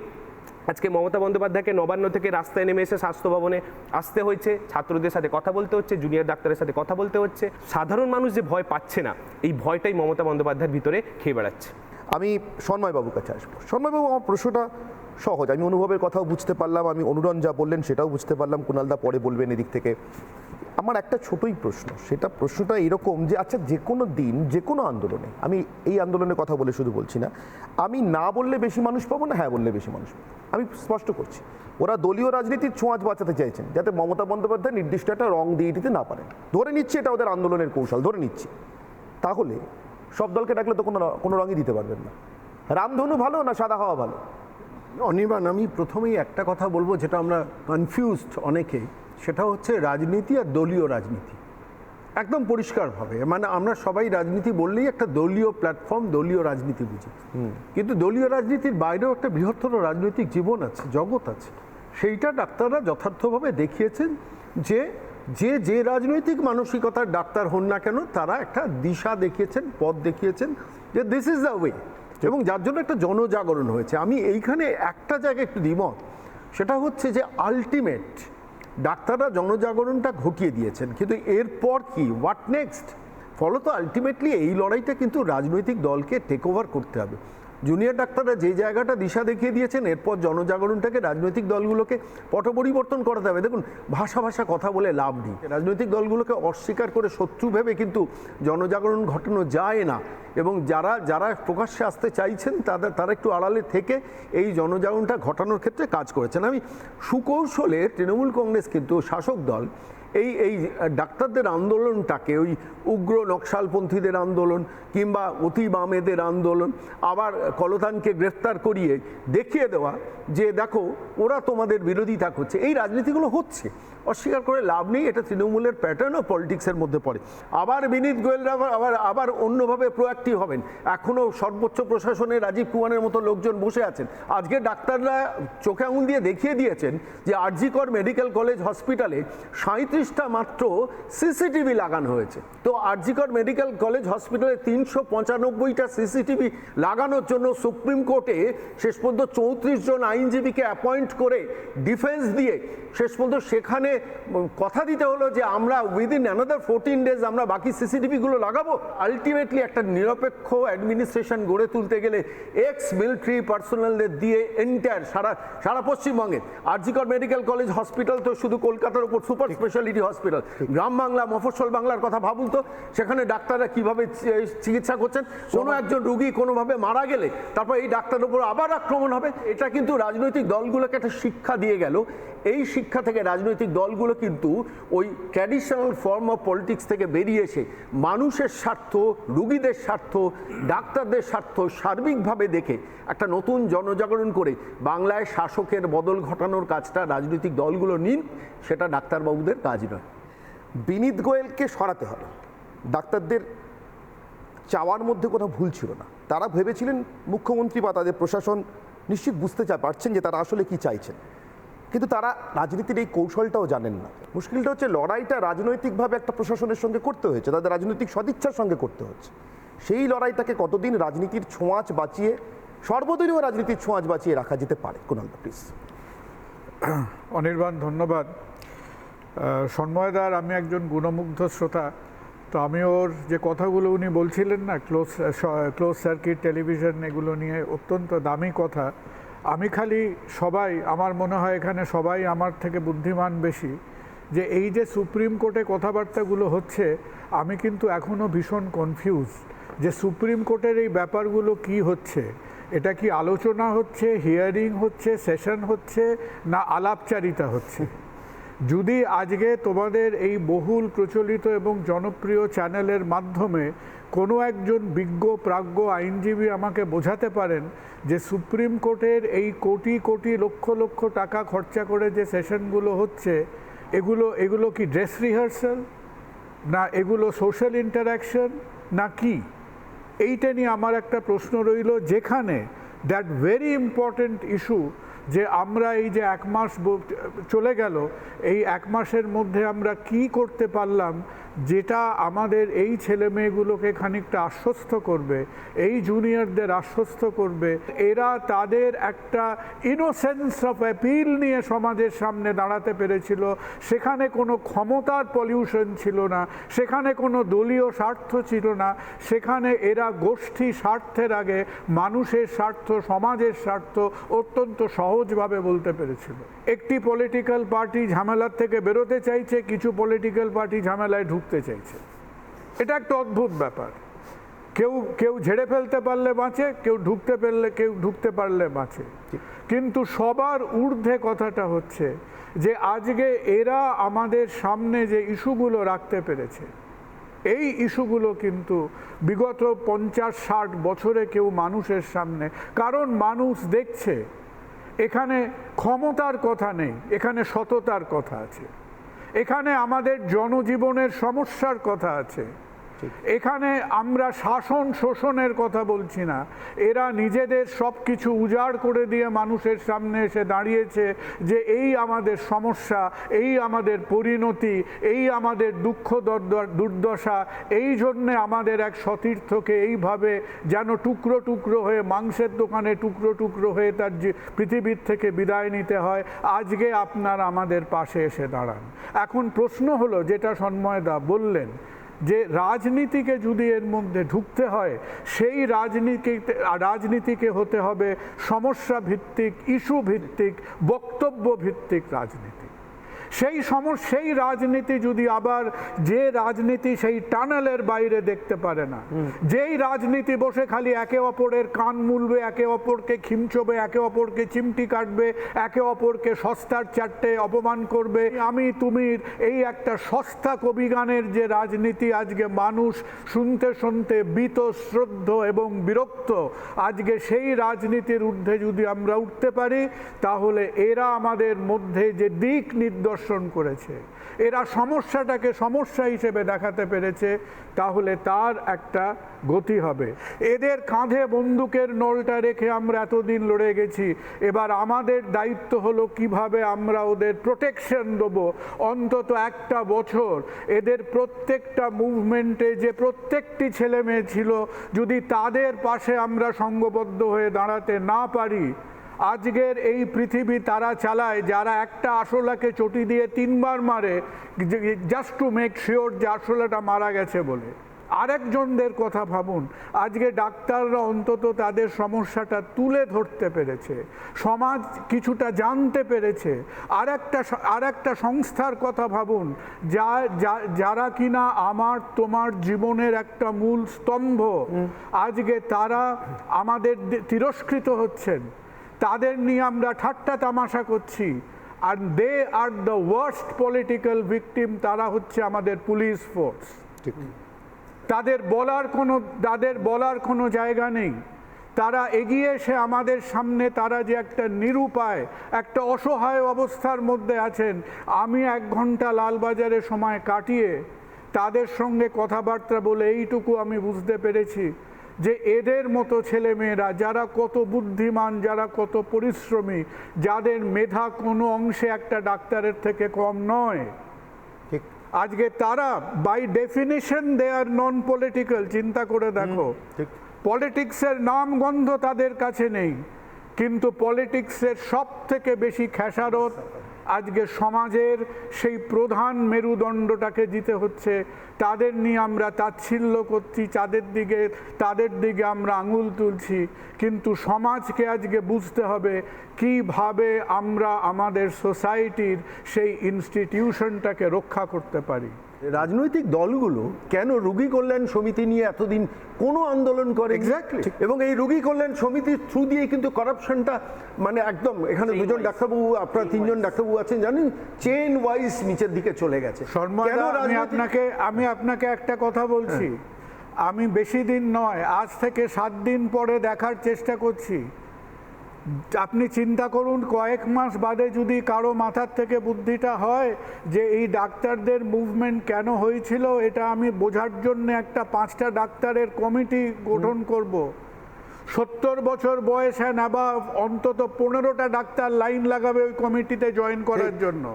আজকে মমতা বন্দ্যোপাধ্যায়কে নবান্ন থেকে রাস্তায় নেমে এসে স্বাস্থ্য ভবনে আসতে হয়েছে, ছাত্রদের সাথে কথা বলতে হচ্ছে, জুনিয়র ডাক্তারের সাথে কথা বলতে হচ্ছে। সাধারণ মানুষ যে ভয় পাচ্ছে না, এই ভয়টাই মমতা বন্দ্যোপাধ্যায়ের ভিতরে খেয়ে বেড়াচ্ছে। আমি সন্ময়বাবুর কাছে আসবো। সন্ময়বাবু, আমার প্রশ্নটা সহজ। আমি অনুভবের কথাও বুঝতে পারলাম, আমি অনুরণ যা বললেন সেটাও বুঝতে পারলাম, কুণালদা পরে বলবেন এদিক থেকে। আমার একটা ছোটই প্রশ্ন, প্রশ্নটা এরকম যে আচ্ছা, যে কোনো দিন যে কোনো আন্দোলনে, আমি এই আন্দোলনের কথা বলে শুধু বলছি না, আমি না বললে বেশি মানুষ পাবো না হ্যাঁ বললে বেশি মানুষ পাবো, আমি স্পষ্ট করছি। ওরা দলীয় রাজনীতির ছোঁয়াচ বাঁচাতে চাইছেন যাতে মমতা বন্দ্যোপাধ্যায় নির্দিষ্ট একটা রং দিয়ে দিতে না পারেন। ধরে নিচ্ছি এটা ওদের আন্দোলনের কৌশল, ধরে নিচ্ছি। তাহলে সব দলকে ডাকলে তো কোনো রঙই দিতে পারবেন না। রামধনু ভালো না সাদা হওয়া ভালো? অনির্বাণ, আমি প্রথমেই একটা কথা বলবো যেটা আমরা কনফিউজড অনেকে, সেটা হচ্ছে রাজনীতি আর দলীয় রাজনীতি। একদম পরিষ্কারভাবে, মানে আমরা সবাই রাজনীতি বললেই একটা দলীয় প্ল্যাটফর্ম, দলীয় রাজনীতি বুঝি। কিন্তু দলীয় রাজনীতির বাইরেও একটা বৃহত্তর রাজনৈতিক জীবন আছে, জগৎ আছে। সেইটা ডাক্তাররা যথার্থভাবে দেখিয়েছেন যে যে রাজনৈতিক মানসিকতার ডাক্তার হন না কেন, তারা একটা দিশা দেখিয়েছেন, পথ দেখিয়েছেন যে দিস ইজ দ্য ওয়ে, এবং যার জন্য একটা জনজাগরণ হয়েছে। আমি এইখানে একটা জায়গায় একটু দ্বিমত, সেটা হচ্ছে যে আলটিমেট ডাক্তাররা জনজাগরণটা ঘটিয়ে দিয়েছেন, কিন্তু এরপর কি, হোয়াট নেক্সট? ফলত আলটিমেটলি এই লড়াইটা কিন্তু রাজনৈতিক দলকে টেক ওভার করতে হবে। জুনিয়র ডাক্তাররা যে জায়গাটা দিশা দেখিয়ে দিয়েছেন, এরপর জনজাগরণটাকে রাজনৈতিক দলগুলোকে পট পরিবর্তন করাতে হবে। দেখুন, ভাষা কথা বলে লাভ নেই। রাজনৈতিক দলগুলোকে অস্বীকার করে শত্রু ভেবে কিন্তু জনজাগরণ ঘটানো যায় না, এবং যারা প্রকাশ্যে আসতে চাইছেন তারা একটু আড়ালে থেকে এই জনজাগরণটা ঘটানোর ক্ষেত্রে কাজ করেছেন। আমি সুকৌশলে তৃণমূল কংগ্রেস কিন্তু শাসক দল এই এই ডাক্তারদের আন্দোলনটাকে ওই উগ্র নকশালপন্থীদের আন্দোলন কিংবা অতি বামেদের আন্দোলন, আবার কলতানকে গ্রেফতার করিয়ে দেখিয়ে দেওয়া যে দেখো ওরা তোমাদের বিরোধিতা করছে, এই রাজনীতিগুলো হচ্ছে, অস্বীকার করে লাভ নেই। এটা তৃণমূলের প্যাটার্ন অফ পলিটিক্সের মধ্যে পড়ে। আবার বিনীত গোয়েলরা আবার অন্যভাবে প্রোঅ্যাক্টিভ হবেন। এখনও সর্বোচ্চ প্রশাসনে রাজীব কুমারের মতো লোকজন বসে আছেন। আজকে ডাক্তাররা চোখে আঙুল দিয়ে দেখিয়ে দিয়েছেন যে আরজি কর মেডিকেল কলেজ হসপিটালে 37টা মাত্র সিসিটিভি লাগানো হয়েছে। তো আরজি কর মেডিকেল কলেজ হসপিটালে 395টা সিসিটিভি লাগানোর জন্য সুপ্রিম কোর্টে শেষ পর্যন্ত 34 জন আইনজীবীকে অ্যাপয়েন্ট করে ডিফেন্স দিয়ে শেষ পর্যন্ত সেখানে কথা দিতে হলো যে আমরা উইদিন অ্যানাদার 14 ডেজ আমরা বাকি সিসিটিভিগুলো লাগাবো। আলটিমেটলি একটা নিরপেক্ষ অ্যাডমিনিস্ট্রেশন গড়ে তুলতে গেলে এক্স মিলিটারি পার্সোনালদের দিয়ে এন্টায়ার সারা পশ্চিমবঙ্গে আরজি কর মেডিকেল কলেজ হসপিটাল তো শুধু কলকাতার উপর সুপার স্পেশালিটি হসপিটাল। গ্রাম বাংলা মফস্বল বাংলার কথা ভাবুন তো, সেখানে ডাক্তাররা কিভাবে চিকিৎসা করছেন। কোনো একজন রুগী কোনোভাবে মারা গেলে তারপর এই ডাক্তারের উপর আবার আক্রমণ হবে। এটা কিন্তু রাজনৈতিক দলগুলোকে একটা শিক্ষা দিয়ে গেল। এই শিক্ষা থেকে রাজনৈতিক দলগুলো কিন্তু ওই ট্র্যাডিশনাল ফর্ম অফ পলিটিক্স থেকে বেরিয়ে এসে মানুষের স্বার্থ, রুগীদের স্বার্থ, ডাক্তারদের স্বার্থ সার্বিকভাবে দেখে একটা নতুন জনজাগরণ করে বাংলায় শাসকের বদল ঘটানোর কাজটা রাজনৈতিক দলগুলো নিন, সেটা ডাক্তারবাবুদের কাজ নয়। বিনীত গোয়েলকে সরাতে হবে। ডাক্তারদের চাওয়ার মধ্যে কোনো ভুল ছিল না। তারা ভেবেছিলেন মুখ্যমন্ত্রী বা তাদের প্রশাসন নিশ্চিত বুঝতে পারছেন যে তারা আসলে কি চাইছেন, কিন্তু তারা রাজনীতির এই কৌশলটাও জানেন না। মুশকিলটা হচ্ছে লড়াইটা রাজনৈতিকভাবে একটা প্রশাসনের সঙ্গে করতে হয়েছে, তাদের রাজনৈতিক সদিচ্ছার সঙ্গে করতে হচ্ছে। সেই লড়াইটাকে কতদিন রাজনীতির ছোঁয়াচ বাঁচিয়ে, সর্বদলীয় রাজনীতির ছোঁয়াচ বাঁচিয়ে রাখা যেতে পারে? কুণাল, প্লিজ। অনির্বাণ, ধন্যবাদ। সন্ময়দার আমি একজন গুণমুগ্ধ শ্রোতা, তো আমি ওর যে কথাগুলো উনি বলছিলেন না, ক্লোজ সার্কিট টেলিভিশন, এগুলো নিয়ে অত্যন্ত দামি কথা। আমি খালি আমার মনে হয় এখানে সবাই আমার থেকে বুদ্ধিমান বেশি, যে এই যে সুপ্রিম কোর্টে কথাবার্তাগুলো হচ্ছে, আমি কিন্তু এখনও ভীষণ কনফিউজ যে সুপ্রিম কোর্টের এই ব্যাপারগুলো কি হচ্ছে। এটা কি আলোচনা হচ্ছে, হিয়ারিং হচ্ছে, সেশন হচ্ছে, না আলাপচারিতা হচ্ছে? যদি আজকে তোমাদের এই বহুল প্রচলিত এবং জনপ্রিয় চ্যানেলের মাধ্যমে কোনো একজন বিজ্ঞ প্রাজ্ঞ আইনজীবী আমাকে বোঝাতে পারেন যে সুপ্রিম কোর্টের এই কোটি কোটি লক্ষ লক্ষ টাকা খরচা করে যে সেশনগুলো হচ্ছে, এগুলো কি ড্রেস রিহার্সাল, না এগুলো সোশ্যাল ইন্টারাকশন, না কি? এইটা নিয়ে আমার একটা প্রশ্ন রইল, যেখানে দ্যাট ভেরি ইম্পর্ট্যান্ট ইস্যু যে আমরা এই যে 1 মাস চলে গেল, এই 1 মাসের মধ্যে আমরা কি করতে পারলাম যেটা আমাদের এই ছেলে মেয়েগুলোকে খানিকটা আশ্বস্ত করবে, এই জুনিয়রদের আশ্বস্ত করবে, এরা তাদের একটা ইনোসেন্স অফ অ্যাপিল নিয়ে সমাজের সামনে দাঁড়াতে পেরেছিল। সেখানে কোনো ক্ষমতার পলিউশন ছিল না, সেখানে কোনো দলীয় স্বার্থ ছিল না, সেখানে এরা গোষ্ঠী স্বার্থের আগে মানুষের স্বার্থ, সমাজের স্বার্থ অত্যন্ত সহজভাবে বলতে পেরেছিল। একটি পলিটিক্যাল পার্টি ঝামেলার থেকে বেরোতে চাইছে, কিছু পলিটিক্যাল পার্টি ঝামেলায় ঢুকতে চাইছে। এটা একটা অদ্ভুত ব্যাপার। কেউ ঝেড়ে ফেলতে পারলে বাঁচে, কেউ ঢুকতে পারলে বাঁচে। কিন্তু সবার ঊর্ধ্বে কথাটা হচ্ছে যে আজকে এরা আমাদের সামনে যে ইস্যুগুলো রাখতে পেরেছে, এই ইস্যুগুলো কিন্তু বিগত 50-60 বছরে কেউ মানুষের সামনে, কারণ মানুষ দেখছে এখানে ক্ষমতার কথা নেই, এখানে সততার কথা আছে, এখানে আমাদের জনজীবনের সমস্যার কথা আছে, এখানে আমরা শাসন শোষণের কথা বলছি না। এরা নিজেদের সব কিছু উজাড় করে দিয়ে মানুষের সামনে এসে দাঁড়িয়েছে যে এই আমাদের সমস্যা, এই আমাদের পরিণতি, এই আমাদের দুঃখ দুর্দশা, এই জন্যে আমাদের এক সতীর্থকে এইভাবে যেন টুকরো টুকরো হয়ে, মাংসের দোকানে টুকরো টুকরো হয়ে তার পৃথিবীর থেকে বিদায় নিতে হয়। আজকে আপনারা আমাদের পাশে এসে দাঁড়ান। এখন প্রশ্ন হলো, যেটা সন্ময়দা বললেন, যে রাজনীতিকে যদি এর মধ্যে ঢুকতে হয়, সেই রাজনীতিকে হতে হবে সমস্যা ভিত্তিক, ইস্যু ভিত্তিক, বক্তব্য ভিত্তিক রাজনীতি। সেই রাজনীতি যদি আবার যে রাজনীতি সেই টানেলের বাইরে দেখতে পারে না, যেই রাজনীতি বসে খালি একে অপরের কান মুলবে, একে অপরকে খিমচবে, একে অপরকে চিমটি কাটবে, একে অপরকে সস্তার চারটে অপমান করবে, আমি তুমির এই একটা সস্তা কবিগানের যে রাজনীতি আজকে মানুষ শুনতে শুনতে বীতশ্রদ্ধ এবং বিরক্ত, আজকে সেই রাজনীতির ঊর্ধ্বে যদি আমরা উঠতে পারি তাহলে এরা আমাদের মধ্যে যে দিক নির্দর্শন করেছে, এরা সমস্যাটাকে সমস্যা হিসেবে দেখাতে পেরেছে, তাহলে তার একটা গতি হবে। এদের কাঁধে বন্দুকের নলটা রেখে আমরা এতদিন লড়ে গেছি, এবার আমাদের দায়িত্ব হলো কিভাবে আমরা ওদের প্রোটেকশন দেবো অন্তত একটা বছর। এদের প্রত্যেকটা মুভমেন্টে যে প্রত্যেকটি ছেলে মেয়ে ছিল, যদি তাদের পাশে আমরা সংঘবদ্ধ হয়ে দাঁড়াতে না পারি, আজকের এই পৃথিবী তারা চালায় যারা একটা আরশোলাকে চটি দিয়ে 3 বার মারে জাস্ট টু মেক শিওর যে আরশোলাটা মারা গেছে বলে। আরেকজনদের কথা ভাবুন, আজকে ডাক্তাররা অন্তত তাদের সমস্যাটা তুলে ধরতে পেরেছে, সমাজ কিছুটা জানতে পেরেছে। আর একটা সংস্থার কথা ভাবুন, যারা কিনা আমার তোমার জীবনের একটা মূল স্তম্ভ, আজকে তারা আমাদের তিরস্কৃত হচ্ছেন, তাদের নিয়ে আমরা ঠাট্টা তামাশা করছি। আর they are the worst political victim, তারা হচ্ছে আমাদের পুলিশ ফোর্স। তাদের বলার কোনো জায়গা নেই। তারা এগিয়ে এসে আমাদের সামনে, তারা যে একটা নিরুপায়, একটা অসহায় অবস্থার মধ্যে আছেন। আমি 1 ঘন্টা লালবাজারে সময় কাটিয়ে তাদের সঙ্গে কথাবার্তা বলে এইটুকু আমি বুঝতে পেরেছি যে এদের মতো ছেলেমেয়েরা যারা কত বুদ্ধিমান, যারা কত পরিশ্রমী, যাদের মেধা কোনো অংশে একটা ডাক্তারের থেকে কম নয়, আজকে তারা by definition they are non political. চিন্তা করে দেখো, পলিটিক্সের নাম গন্ধ তাদের কাছে নেই, কিন্তু পলিটিক্সের সব থেকে বেশি খেসারত আজকে সমাজের সেই প্রধান মেরুদণ্ডটাকে দিতে হচ্ছে। তাদের নিয়ে আমরা তাচ্ছিল্য করছি, তাদের দিকে আমরা আঙুল তুলছি, কিন্তু সমাজকে আজকে বুঝতে হবে কিভাবে আমরা আমাদের সোসাইটির সেই ইনস্টিটিউশনটাকে রক্ষা করতে পারি। রাজনৈতিক দলগুলো কেন রোগী কল্যাণ সমিতি নিয়ে এতদিন কোনো আন্দোলন করে? এক্স্যাক্টলি। এবং এই রোগী কল্যাণ সমিতির থ্রু দিয়ে কিন্তু করাপশনটা মানে একদম, এখানে দুজন ডাক্তারবাবু, আপনার 3 জন ডাক্তারবাবু আছেন, জানেন, চেইন ওয়াইজ নিচের দিকে চলে গেছে। আমি আপনাকে একটা কথা বলছি, আমি বেশি দিন নয়, আজ থেকে 7 দিন পরে দেখার চেষ্টা করছি। আপনি চিন্তা করুন, কয়েক মাস বাদে যদি কারো মাথার থেকে বুদ্ধিটা হয় যে এই ডাক্তারদের মুভমেন্ট কেন হয়েছিল, এটা আমি বোঝার জন্য একটা 5টা ডাক্তারের কমিটি গঠন করব। 70 বছর বয়স বা অন্তত 15টা ডাক্তার লাইন লাগাবে ওই কমিটিতে জয়েন করার জন্য।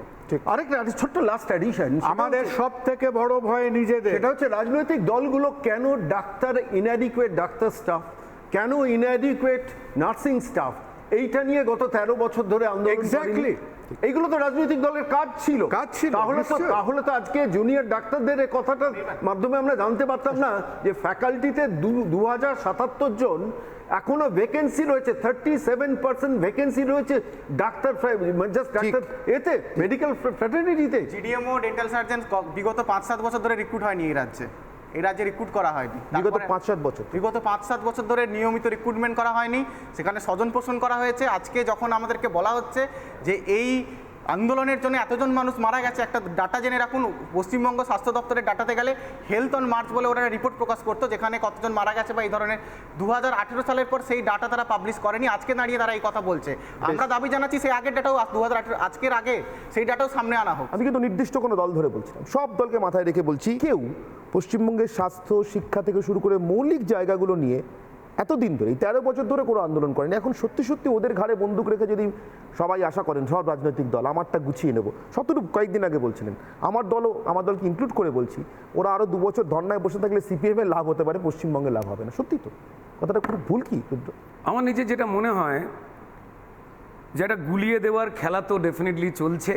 আরেকটা ছোট্ট লাস্ট অ্যাডিশন, আমাদের সব থেকে বড় ভয় নিজেদের। সেটা হচ্ছে রাজনৈতিক দলগুলো কেন ইনঅ্যাডিকুয়েট ডাক্তার স্টাফ, কেন ইনঅ্যাডিকুয়েট নার্সিং স্টাফ, এইটা নিয়ে গত 13 বছর ধরে আন্দোলন। এক্স্যাক্টলি, এইগুলো তো রাজনৈতিক দলের কাজ ছিল। তাহলে তো আজকে জুনিয়র ডাক্তারদের এই কথাটার মাধ্যমে আমরা জানতে পারতাম না যে ফ্যাকাল্টিতে 2077 জন এখনো ভ্যাকেন্সি রয়েছে, 37% ভ্যাকেন্সি রয়েছে ডাক্তার, জাস্ট ডাক্তার এতে মেডিকেল ফ্র্যাটার্নিটিতে। জিডিএমও ডেন্টাল সার্জন বিগত 5-7 বছর ধরে রিক্রুট হয়নি এই রাজ্যে রিক্রুট করা হয়নি। বিগত 5-7 বছর ধরে নিয়মিত রিক্রুটমেন্ট করা হয়নি, সেখানে স্বজন পোষণ করা হয়েছে। আজকে যখন আমাদেরকে বলা হচ্ছে যে এই আন্দোলনের জন্য এতজন মানুষ মারা গেছে, একটা ডাটা জেনে রাখুন, পশ্চিমবঙ্গ স্বাস্থ্য দপ্তরের ডাটাতে গেলে হেলথ অন মার্চ বলে ওরা রিপোর্ট প্রকাশ করতো, যেখানে কতজন মারা গেছে বা এই ধরনের 2018 সালের পর সেই ডাটা তারা পাবলিশ করেনি। আজকে দাঁড়িয়ে তারা এই কথা বলছে। আমরা দাবি জানাচ্ছি সেই আগের ডাটাও 2018 আজকের আগে সেই ডাটাও সামনে আনা হোক। আমি কিন্তু নির্দিষ্ট কোনো দল ধরে বলছিলাম, সব দলকে মাথায় রেখে বলছি, কেউ পশ্চিমবঙ্গের স্বাস্থ্য শিক্ষা থেকে শুরু করে মৌলিক জায়গাগুলো নিয়ে এতদিন ধরে 13 বছর ধরে কোনো আন্দোলন করেনি। এখন সত্যি সত্যি ওদের ঘাড়ে বন্দুক রেখে যদি সবাই আশা করেন সব রাজনৈতিক দল আমারটা গুছিয়ে নেব, শতরূপ কয়েকদিন আগে বলছিলেন, আমার দলকে ইনক্লুড করে বলছি, ওরা আরও 2 বছর ধর্নায় বসে থাকলে সিপিএম এর লাভ হতে পারে, পশ্চিমবঙ্গে লাভ হবে না। সত্যি তো কথাটা খুব ভুল কি? আমার নিজে যেটা মনে হয় যে একটা গুলিয়ে দেওয়ার খেলা তো ডেফিনেটলি চলছে,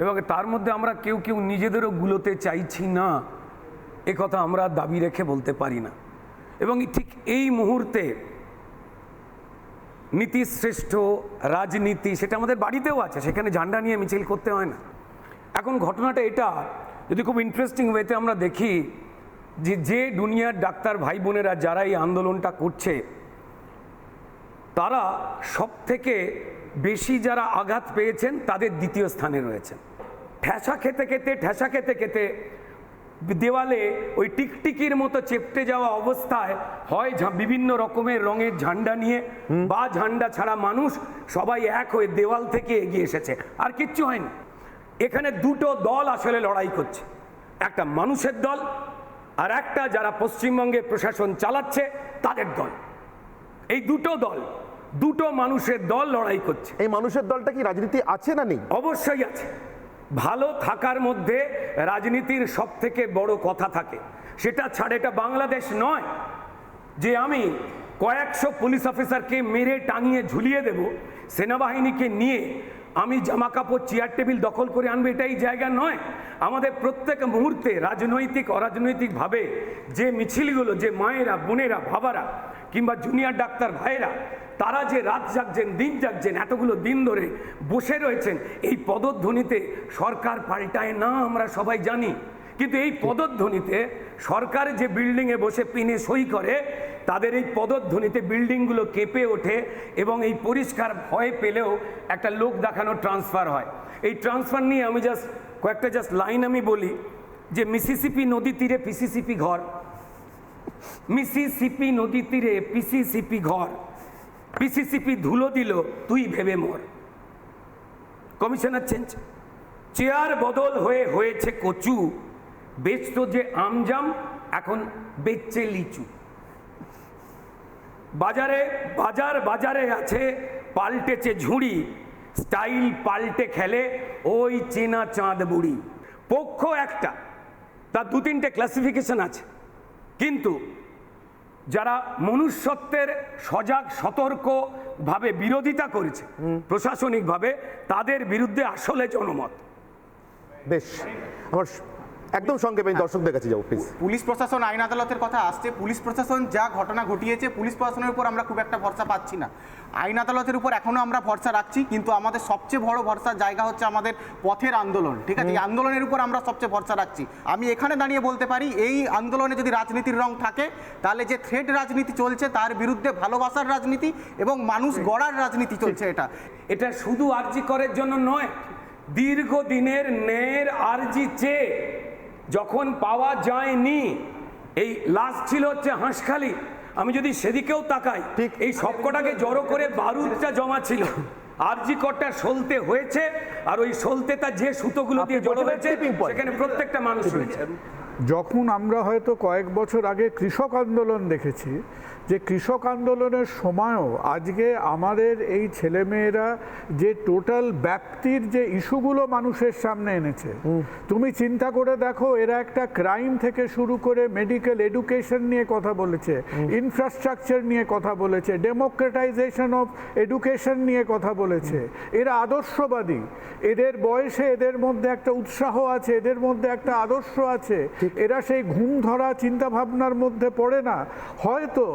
এবং তার মধ্যে আমরা কেউ নিজেদেরও গুলোতে চাইছি না, এ কথা আমরা দাবি রেখে বলতে পারি না। এবং ঠিক এই মুহূর্তে নীতিশ্রেষ্ঠ রাজনীতি সেটা আমাদের বাড়িতেও আছে, সেখানে ঝান্ডা নিয়ে মিছিল করতে হয় না। এখন ঘটনাটা এটা, যদি খুব ইন্টারেস্টিং ওয়েতে আমরা দেখি যে দুনিয়ার ডাক্তার ভাই বোনেরা যারা এই আন্দোলনটা করছে, তারা সব থেকে বেশি যারা আঘাত পেয়েছেন তাদের দ্বিতীয় স্থানে রয়েছেন। ঠেসা খেতে খেতে দেওয়ালে ওই টিকটিকির মতো চেপটে যাওয়া অবস্থায় হয় বিভিন্ন রকমের রঙের ঝান্ডা নিয়ে বা ঝান্ডা ছাড়া মানুষ সবাই এক হয়ে দেওয়াল থেকে এগিয়ে এসেছে, আর কিচ্ছু হয়নি। এখানে দুটো দল আসলে লড়াই করছে, একটা মানুষের দল আর একটা যারা পশ্চিমবঙ্গে প্রশাসন চালাচ্ছে তাদের দল। এই দুটো মানুষের দল লড়াই করছে। এই মানুষের দলটা কি রাজনীতি আছে না নেই? অবশ্যই আছে। ভালো থাকার মধ্যে রাজনীতির সব থেকে বড় কথা থাকে, সেটা ছাড়া এটা বাংলাদেশ নয় যে আমি কয়েকশো পুলিশ অফিসারকে মেরে টাঙিয়ে ঝুলিয়ে দেব, সেনাবাহিনীকে নিয়ে আমি জামা কাপড় চেয়ার টেবিল দখল করে আনবে, এটাই জায়গা নয়। আমাদের প্রত্যেক মুহূর্তে রাজনৈতিক অরাজনৈতিকভাবে যে মিছিলগুলো, যে মায়েরা বোনেরা বাবারা কিংবা জুনিয়র ডাক্তার ভাইয়েরা তারা যে রাত জাগছেন দিন জাগছেন এতগুলো দিন ধরে বসে রয়েছেন, এই পদধ্বনিতে সরকার পাল্টায় না আমরা সবাই জানি, কিন্তু এই পদধ্বনিতে সরকার যে বিল্ডিংয়ে বসে পিনে সই করে তাদের এই পদধ্বনিতে বিল্ডিংগুলো কেঁপে ওঠে এবং এই পরিষ্কার ভয় পেলেও একটা লোক দেখানো ট্রান্সফার হয়। এই ট্রান্সফার নিয়ে আমি কয়েকটা লাইন আমি বলি যে মিসিসিপি নদী তীরে পিসিসিপি ঘর, মিসিসিপি নদী তীরে পিসিসিপি ঘর, পিসিসিপি ধুলো দিল তুই ভেবে মর। কমিশনার চেঞ্জ, চেয়ার বদল হয়েছে কচু, বেচত যে আমজাম এখন বেচছে লিচু। বাজারে আছে পাল্টেছে ঝুড়ি, স্টাইল পাল্টে খেলে ওই চেনা চাঁদ বুড়ি। পক্ষ একটা, তার 2-3টে ক্লাসিফিকেশন আছে, কিন্তু যারা মনুষ্যত্বের সজাগ সতর্কভাবে বিরোধিতা করেছে প্রশাসনিকভাবে, তাদের বিরুদ্ধে আসলে জনমত। বেশ, আমার একদম সংক্ষেপে দর্শকদের কাছে যাবো প্লিজ। পুলিশ প্রশাসন আইন আদালতের কথা আসছে, পুলিশ প্রশাসন যা ঘটনা ঘটিয়েছে পুলিশ প্রশাসনের উপর আমরা খুব একটা ভরসা পাচ্ছি না। আইন আদালতের উপর এখনো আমরা ভরসা রাখছি, কিন্তু আমাদের সবচেয়ে বড় ভরসার জায়গা হচ্ছে আমাদের পথের আন্দোলন। ঠিক আছে, এই আন্দোলনের উপর আমরা সবচেয়ে ভরসা রাখছি। আমি এখানে দাঁড়িয়ে বলতে পারি এই আন্দোলনে যদি রাজনীতির রং থাকে তাহলে যে থ্রেড রাজনীতি চলছে তার বিরুদ্ধে ভালোবাসার রাজনীতি এবং মানুষ গড়ার রাজনীতি চলছে। এটা শুধু আরজি করার জন্য নয়, দীর্ঘদিনের ন্যায়ের আরজি চেয়ে যখন পাওয়া যায়নি, এই লাস্ট ছিল হচ্ছে হাঁসখালি, আমি যদি সেদিকেও তাকাই ঠিক এই সবকটাকে জড়ো করে বারুদটা জমা ছিল, আরজি করটা সলতে হয়েছে, আর ওই সলতেটা যে সুতোগুলো দিয়ে জড়ো হয়েছে সেখানে প্রত্যেকটা মানুষ রয়েছে। যখন আমরা হয়তো কয়েক বছর আগে কৃষক আন্দোলন দেখেছি, যে কৃষক আন্দোলনের সময়ও আজকে আমাদের এই ছেলেমেয়েরা যে টোটাল ব্যক্তির যে ইস্যুগুলো মানুষের সামনে এনেছে, তুমি চিন্তা করে দেখো, এরা একটা ক্রাইম থেকে শুরু করে মেডিকেল এডুকেশন নিয়ে কথা বলেছে, ইনফ্রাস্ট্রাকচার নিয়ে কথা বলেছে, ডেমোক্রেটাইজেশন অফ এডুকেশন নিয়ে কথা বলেছে। এরা আদর্শবাদী, এদের বয়সে এদের মধ্যে একটা উৎসাহ আছে, এদের মধ্যে একটা আদর্শ আছে, এরা সেই ঘুম ধরা চিন্তা ভাবনার মধ্যে পড়ে না। হয়তো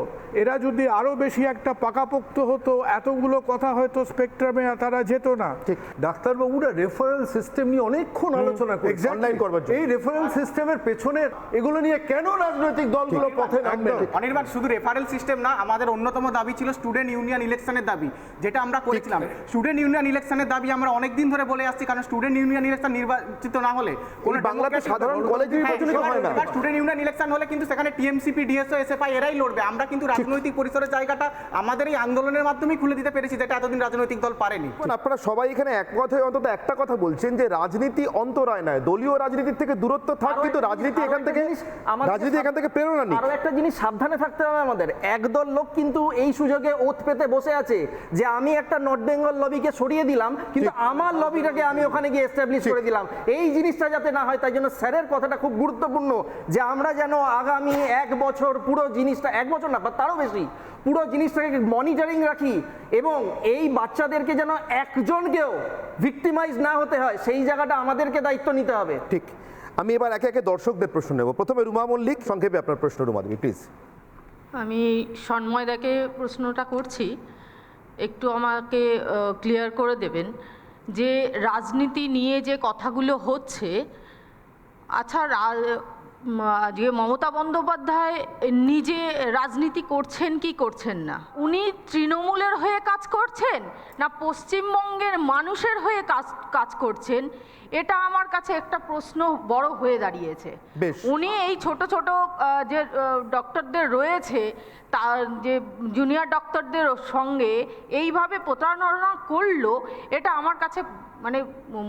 এরা যদি আরো বেশি একটা পাকাপোক্ত হতো, এতগুলো কথা হয়তো স্পেকট্রামে তারা যেত না। ঠিক, ডাক্তারবাবুরা রেফারেল সিস্টেম নিয়ে অনেকক্ষণ আলোচনা করছে, অনলাইন করবার জন্য। এই রেফারেল সিস্টেমের পেছনে এগুলো নিয়ে কেন রাজনৈতিক দলগুলো পথে নামবে? অনির্বাণ, শুধু রেফারেল সিস্টেম না, আমাদের অন্যতম দাবি ছিল স্টুডেন্ট ইউনিয়ন ইলেকশনের দাবি, যেটা আমরা করেছিলাম। স্টুডেন্ট ইউনিয়ন ইলেকশনের দাবি আমরা অনেক দিন ধরে বলে আসছি, কারণ স্টুডেন্ট ইউনিয়ন ইলেকশন নির্বাচিত না হলে কোনো বাংলাদেশ সাধারণ কলেজ নির্বাচন হয় না। স্টুডেন্ট ইউনিয়ন ইলেকশন হলে কিন্তু সেখানে টিএমসিপি, ডিএসও, এসএফআই এরাই লড়বে। আমরা কিন্তু রাজনৈতিক পরিসরের জায়গাটা আমাদের এই আন্দোলনের মাধ্যমেই খুলে দিতে পেরেছি, যেটা এতদিন রাজনৈতিক দল পারেনি। আপনারা সবাই এখানে একমত হয়ে অন্তত একটা কথা বলছেন যে রাজনীতি অন্তরায় নয়, দলীয় রাজনীতির থেকে দূরত্ব থাক, কিন্তু রাজনীতি এখান থেকে প্রেরণা নেই। আরো একটা জিনিস সাবধানে থাকতে হবে আমাদের, একদল লোক কিন্তু এই সুযোগে ওত পেতে বসে আছে যে আমি একটা নর্থ বেঙ্গল লবিকে সরিয়ে দিলাম, কিন্তু আমার লবিটাকে আমি ওখানে গিয়ে এস্টাবলিশ করে দিলাম। এই জিনিসটা যাতে না হয়, তাই জন্য স্যারের কথাটা খুব গুরুত্বপূর্ণ, যে আমরা যেন আগামী 1 বছর পুরো জিনিসটা, 1 বছর না তারও বেশি, পুরো জিনিসটাকে মনিটরিং রাখি এবং এই বাচ্চাদেরকে যেন একজনকেও ভিক্টিমাইজ না হতে হয়, সেই জায়গাটা আমাদেরকে দায়িত্ব নিতে হবে। ঠিক, আমি এবার একে একে দর্শকদের প্রশ্ন নেব। প্রথমে রুমা মল্লিক, সংক্ষেপে আপনার প্রশ্ন রুমা দেবী প্লিজ। আমি সন্ময়দাকে প্রশ্নটা করছি, একটু আমাকে ক্লিয়ার করে দেবেন যে রাজনীতি নিয়ে যে কথাগুলো হচ্ছে, আচ্ছা যে মমতা বন্দ্যোপাধ্যায় নিজে রাজনীতি করছেন কি করছেন না, উনি তৃণমূলের হয়ে কাজ করছেন না পশ্চিমবঙ্গের মানুষের হয়ে কাজ করছেন, এটা আমার কাছে একটা প্রশ্ন বড় হয়ে দাঁড়িয়েছে। উনি এই ছোট ছোট যে ডক্টরদের রয়েছে, তার যে জুনিয়র ডক্টরদের সঙ্গে এইভাবে প্রতারণা করলো, এটা আমার কাছে মানে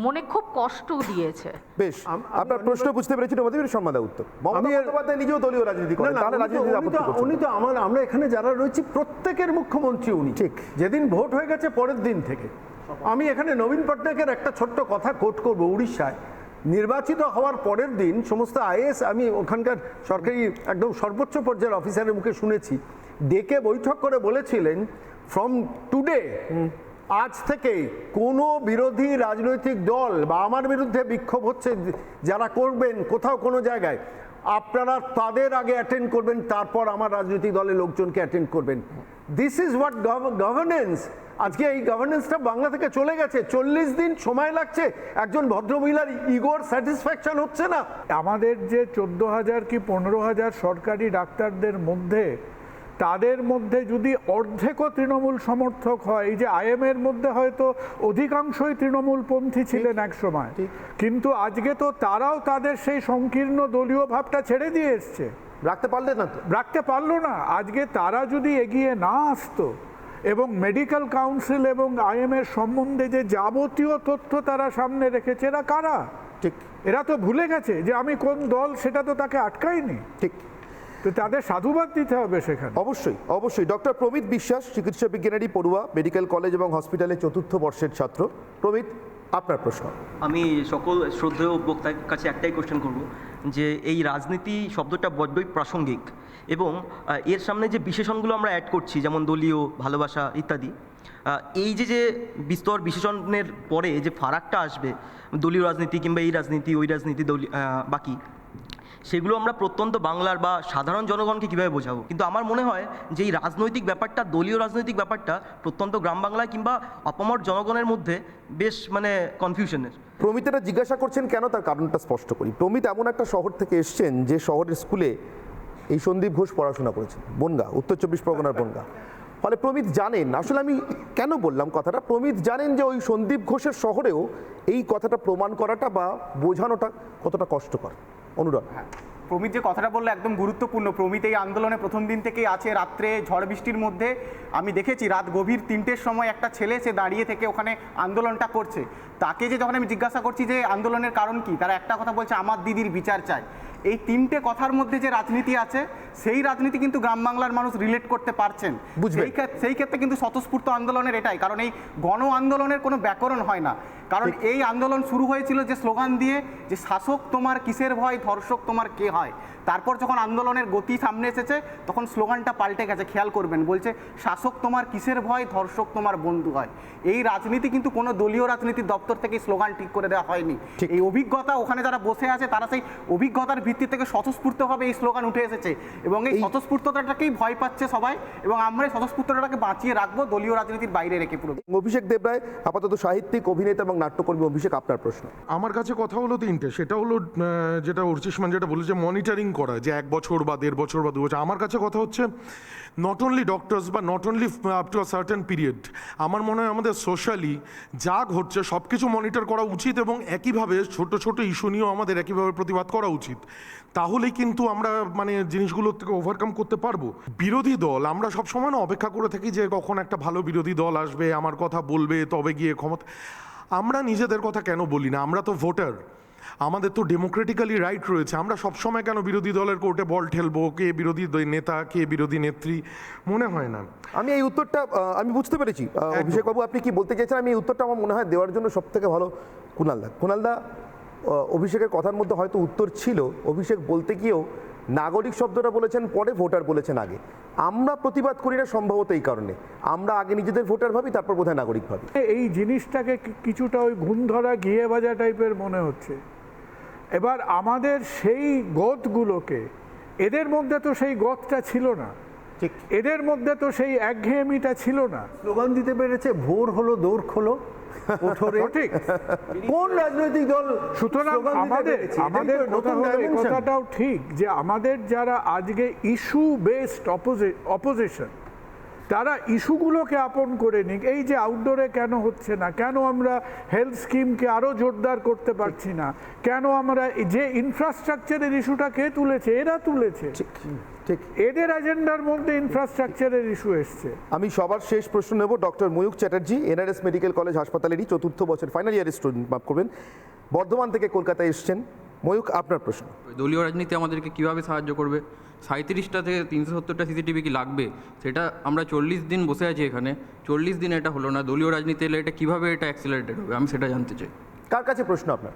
মনে খুব কষ্ট দিয়েছে। বেশ, আপনার প্রশ্ন বুঝতে পেরেছি নবদ্বীপের সম্মাদা উত্তর। মমতা বন্দ্যোপাধ্যায় নিজেও দলীয় রাজনীতি করেন, তাহলে রাজনীতি উনি তো আমরা এখানে যারা রয়েছি প্রত্যেকের মুখ্যমন্ত্রী উনি। ঠিক যেদিন ভোট হয়ে গেছে পরের দিন থেকে আমি এখানে নবীন পট্টনায়কের একটা ছোট্ট কথা কোট করব। উড়িষ্যায় নির্বাচিত হওয়ার পরের দিন সমস্ত আইএস, আমি ওখানকার সরকারি একদম সর্বোচ্চ পর্যায়ের অফিসারের মুখে শুনেছি, ডেকে বৈঠক করে বলেছিলেন ফ্রম টুডে, আজ থেকে কোনো বিরোধী রাজনৈতিক দল বা আমার বিরুদ্ধে বিক্ষোভ হচ্ছে যারা করবেন কোথাও কোনো জায়গায়, আপনারা তাদের আগে অ্যাটেন্ড করবেন, তারপর আমার রাজনৈতিক দলের লোকজনকে অ্যাটেন্ড করবেন। This is what governance. আজকে এই গভর্নেন্সটা বাংলা থেকে চলে গেছে। 40 দিন সময় লাগছে, একজন ভদ্রমহিলার ইগোর স্যাটিসফ্যাকশন হচ্ছে না। আমাদের যে 14,000 কি 15,000 সরকারি ডাক্তারদের মধ্যে, তাদের মধ্যে যদি অর্ধেকও তৃণমূল সমর্থক হয়, এই যে আইএমের মধ্যে হয়তো অধিকাংশই তৃণমূলপন্থী ছিলেন এক সময়, কিন্তু আজকে তো তারাও তাদের সেই সংকীর্ণ দলীয় ভাবটা ছেড়ে দিয়ে এসছে। রাখতে পারলে না তো, রাখতে পারলো না। আজকে তারা যদি এগিয়ে না আসতো এবং মেডিকেল কাউন্সিল এবং আইএমের সম্বন্ধে যে যাবতীয় তথ্য তারা সামনে রেখেছে, এরা কারা? ঠিক, এরা তো ভুলে গেছে যে আমি কোন দল, সেটা তো তাকে আটকায়নি। ঠিক, তো তাদের সাধুবাদ দিতে হবে সেখানে। অবশ্যই অবশ্যই। ডক্টর প্রমিত বিশ্বাস, চিকিৎসা বিজ্ঞানেরই পড়ুয়া, মেডিকেল কলেজ এবং হসপিটালের 4র্থ বর্ষের ছাত্র। প্রমিত, আপনার প্রশ্ন। আমি সকল শ্রদ্ধেয় বক্তার কাছে একটাই কোশ্চেন করব, যে এই রাজনীতি শব্দটা বড্ডই প্রাসঙ্গিক এবং এর সামনে যে বিশেষণগুলো আমরা অ্যাড করছি, যেমন দলীয়, ভালোবাসা ইত্যাদি, এই যে বিস্তর বিশেষণের পরে যে ফারাকটা আসবে, দলীয় রাজনীতি কিংবা এই রাজনীতি ওই রাজনীতি বাকি, সেগুলো আমরা প্রত্যন্ত বাংলার বা সাধারণ জনগণকে কীভাবে বোঝাবো? কিন্তু আমার মনে হয় যে এই রাজনৈতিক ব্যাপারটা, দলীয় রাজনৈতিক ব্যাপারটা প্রত্যন্ত গ্রাম বাংলায় কিংবা অপামর জনগণের মধ্যে বেশ মানে কনফিউশনের। প্রমিতেরা জিজ্ঞাসা করছেন কেন, তার কারণটা স্পষ্ট করি। প্রমিত এমন একটা শহর থেকে এসছেন যে শহরের স্কুলে এই সন্দীপ ঘোষ পড়াশোনা করেছেন, বনগা, উত্তর 24 পরগনার বনগা। ফলে প্রমিত জানেন, আসলে আমি কেন বললাম কথাটা, প্রমিত জানেন যে ওই সন্দীপ ঘোষের শহরেও এই কথাটা প্রমাণ করাটা বা বোঝানোটা কতটা কষ্টকর। অনুরাগ। প্রমিত যে কথাটা বললো একদম গুরুত্বপূর্ণ। প্রমিত এই আন্দোলনে প্রথম দিন থেকেই আছে। রাত্রে ঝড় বৃষ্টির মধ্যে আমি দেখেছি রাত গভীর 3টের সময় একটা ছেলে সে দাঁড়িয়ে থেকে ওখানে আন্দোলনটা করছে। তাকে যে যখন আমি জিজ্ঞাসা করছি যে আন্দোলনের কারণ কি, তারা একটা কথা বলছে, আমার দিদির বিচার চাই। এই 3টে কথার মধ্যে যে রাজনীতি আছে, সেই রাজনীতি কিন্তু গ্রাম বাংলার মানুষ রিলেট করতে পারছেন। সেই ক্ষেত্রে কিন্তু স্বতঃস্ফূর্ত আন্দোলনের এটাই কারণ, এই গণ আন্দোলনের কোনো ব্যাকরণ হয় না। কারণ এই আন্দোলন শুরু হয়েছিল যে স্লোগান দিয়ে, যে শাসক তোমার কিসের ভয়, ধর্ষক তোমার কে হয়। তারপর যখন আন্দোলনের গতি সামনে এসেছে তখন স্লোগানটা পাল্টে গেছে, খেয়াল করবেন, বলছে শাসক তোমার কিসের ভয়, ধর্ষক তোমার বন্ধু হয়। এই রাজনীতি কিন্তু কোনো দলীয় রাজনীতির দপ্তর থেকে স্লোগান ঠিক করে দেওয়া হয়নি। এই অভিজ্ঞতা, ওখানে যারা বসে আছে তারা সেই অভিজ্ঞতার ভিত্তি থেকে স্বতঃস্ফূর্তভাবে এই স্লোগান উঠে এসেছে এবং এই স্বতঃস্ফূর্ততাটাকেই ভয় পাচ্ছে সবাই এবং আমরা এই স্বতঃস্ফূর্ততাটাকে বাঁচিয়ে রাখবো দলীয় রাজনীতির বাইরে রেখে। পুরো অভিষেক দেবরায়, আপাতত সাহিত্যিক, অভিনেতা এবং নাট্যকর্মী। অভিষেক, আপনার প্রশ্ন। আমার কাছে কথা হলো 3টে। সেটা হলো যেটা অর্চিষ্মান যেটা বলেছে মনিটরিং করা, যে 1 বছর বা 1.5 বছর বা 2 বছর। আমার কাছে কথা হচ্ছে নট অনলি ডক্টরস বা not only up to a certain period. আমার মনে হয় আমাদের সোশ্যালি যা ঘটছে সব কিছু মনিটর করা উচিত এবং একইভাবে ছোট ছোট ইস্যু নিয়েও আমাদের একইভাবে প্রতিবাদ করা উচিত। তাহলেই কিন্তু আমরা মানে জিনিসগুলোর থেকে ওভারকাম করতে পারবো। বিরোধী দল, আমরা সবসময় না অপেক্ষা করে থাকি যে কখন একটা ভালো বিরোধী দল আসবে, আমার কথা বলবে, তবে গিয়ে ক্ষমতা। আমরা নিজেদের কথা কেন বলি না? আমরা তো ভোটার, আমাদের তো ডেমোক্রেটিক্যালি রাইট রয়েছে। আমরা সবসময় কেন বিরোধী দলের কোর্টে বল ঠেলবো? কে বিরোধী নেতা, কে বিরোধী নেত্রী, মনে হয় না। আমি এই উত্তরটা আমি বুঝতে পেরেছি অভিষেক বাবু, আপনি কি বলতে চাইছেন। আমি এই উত্তরটা আমার মনে হয় দেওয়ার জন্য সব থেকে ভালো কুণালদা। কুণালদা, অভিষেকের কথার মধ্যে হয়তো উত্তর ছিল। অভিষেক বলতে গিয়েও নাগরিক শব্দটা বলেছেন পরে, ভোটার বলেছেন আগে। আমরা প্রতিবাদ করি না সম্ভবত এই কারণে, আমরা আগে নিজেদের ভোটার ভাবি, তারপর বোধহয় নাগরিক ভাবি। এই জিনিসটাকে কিছুটা ওই ঘুণ ধরা ঘিয়ে ভাজা টাইপের মনে হচ্ছে। এবার আমাদের সেই গতগুলোকে, এদের মধ্যে তো সেই গতটা ছিল না, এদের মধ্যে তো সেই একঘেয়েমিটা ছিল না। স্লোগান দিতে পেরেছে, ভোর হলো দৌড় খোলো, ওঠরে ঠিক কোন রাজনৈতিক দল সুতরাং স্লোগান দিতে আমাদের পেরেছে? আমাদের এটাই তো কথা নতুন হলো এই dimension। কথাটাও ঠিক যে আমাদের যারা আজকে ইস্যু বেসড অপোজিশন তারা ইস্যুগুলোকে আপন করে নিক। এই যে আউটডোরে কেন হচ্ছে না, কেন আমরা হেলথ স্কিমকে আরো জোরদার করতে পারছি না, কেন আমরা যে ইনফ্রাস্ট্রাকচারের ইস্যুটা কে তুলেছে, এরা তুলেছে, ঠিক এদের এজেন্ডার মধ্যে ইনফ্রাস্ট্রাকচারের ইস্যু এসছে। আমি সবার শেষ প্রশ্ন নেব doctor Mayukh Chatterjee, NRS medical college হাসপাতালেরই 4th বছর ফাইনাল ইয়ারের স্টুডেন্ট, মাফ করবেন, বর্ধমান থেকে কলকাতায় এসছেন। ময়ূক, আপনার প্রশ্ন। দলীয় রাজনীতি আমাদেরকে কিভাবে সাহায্য করবে? 37টা থেকে 370টা সিসিটিভি কি লাগবে? সেটা আমরা 40 দিন বসে আছি এখানে, 40 দিন এটা হলো না। দলীয় রাজনীতি এলে এটা কিভাবে এটা অ্যাক্সিলারেটেড হবে, আমি সেটা জানতে চাই। কার কাছে প্রশ্ন আপনার?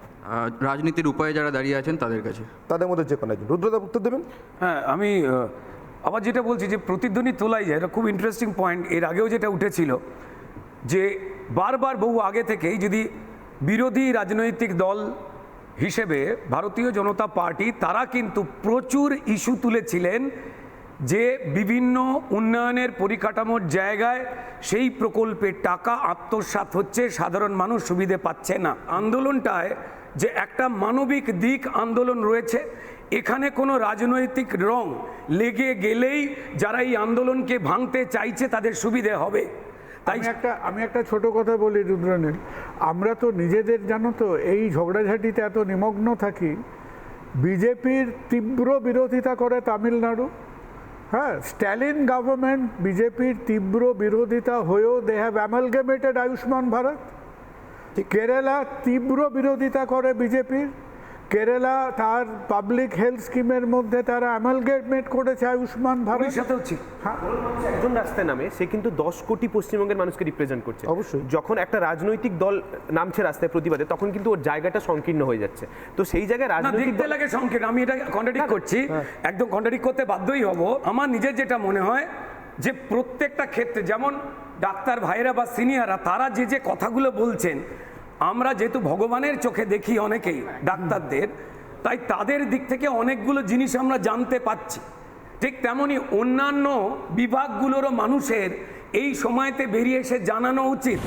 রাজনীতির উপায়ে যারা দাঁড়িয়ে আছেন তাদের কাছে। তাদের মধ্যে যে কোনো একজন। রুদ্রদা উত্তর দেবেন। হ্যাঁ, আমি আবার যেটা বলছি যে প্রতিধ্বনি তোলাই যায়, এটা খুব ইন্টারেস্টিং পয়েন্ট। এর আগেও যেটা উঠেছিল যে বারবার বহু আগে থেকেই যদি বিরোধী রাজনৈতিক দল হিসেবে ভারতীয় জনতা পার্টি তারা কিন্তু প্রচুর ইস্যু তুলেছিলেন যে বিভিন্ন উন্নয়নের পরিকাঠামোর জায়গায় সেই প্রকল্পের টাকা আত্মসাৎ হচ্ছে, সাধারণ মানুষ সুবিধে পাচ্ছে না। আন্দোলনটায় যে একটা মানবিক দিক আন্দোলন রয়েছে, এখানে কোনো রাজনৈতিক রং লেগে গেলেই যারা এই আন্দোলনকে ভাঙতে চাইছে তাদের সুবিধে হবে। তাই আমি একটা ছোট কথা বলি রুদ্রনীল, আমরা তো নিজেদের জানো তো এই ঝগড়াঝাটিতে এত নিমগ্ন থাকি। বিজেপির তীব্র বিরোধিতা করে তামিলনাড়ু, হ্যাঁ, স্ট্যালিন গভর্নমেন্ট বিজেপির তীব্র বিরোধিতা হয়েও দে হ্যাভ অ্যামালগেমেটেড আয়ুষ্মান ভারত। কেরালা তীব্র বিরোধিতা করে বিজেপির, কেরালা তার পাবলিক হেলথ স্কিমের মধ্যে তারা অ্যামালগেমেট করেছে আয়ুষ্মান ভারত। একজন রাস্তায় নামে সে কিন্তু 10 কোটি পশ্চিমবঙ্গের মানুষকে রিপ্রেজেন্ট করছে। অবশ্যই যখন একটা রাজনৈতিক দল নামছে রাস্তায় প্রতিবাদে, তখন কিন্তু ওর জায়গাটা সংকীর্ণ হয়ে যাচ্ছে। তো সেই জায়গায় রাজনৈতিক দেখতে লাগে সংকীর্ণ। আমি এটা কন্ট্রাডিক্ট করছি, একদম কন্ট্রাডিক্ট করতে বাধ্যই হব। আমার নিজের যেটা মনে হয় যে প্রত্যেকটা ক্ষেত্রে যেমন ডাক্তার ভাইরা বা সিনিয়ররা তারা যে যে কথাগুলো বলছেন, আমরা যেহেতু ভগবানের চোখে দেখি অনেকেই ডাক্তারদের, তাই তাদের দিক থেকে অনেকগুলো জিনিস আমরা জানতে পাচ্ছি। ঠিক তেমনি অন্যান্য বিভাগগুলোরও মানুষের এই সময়তে বেরিয়ে এসে জানানো উচিত।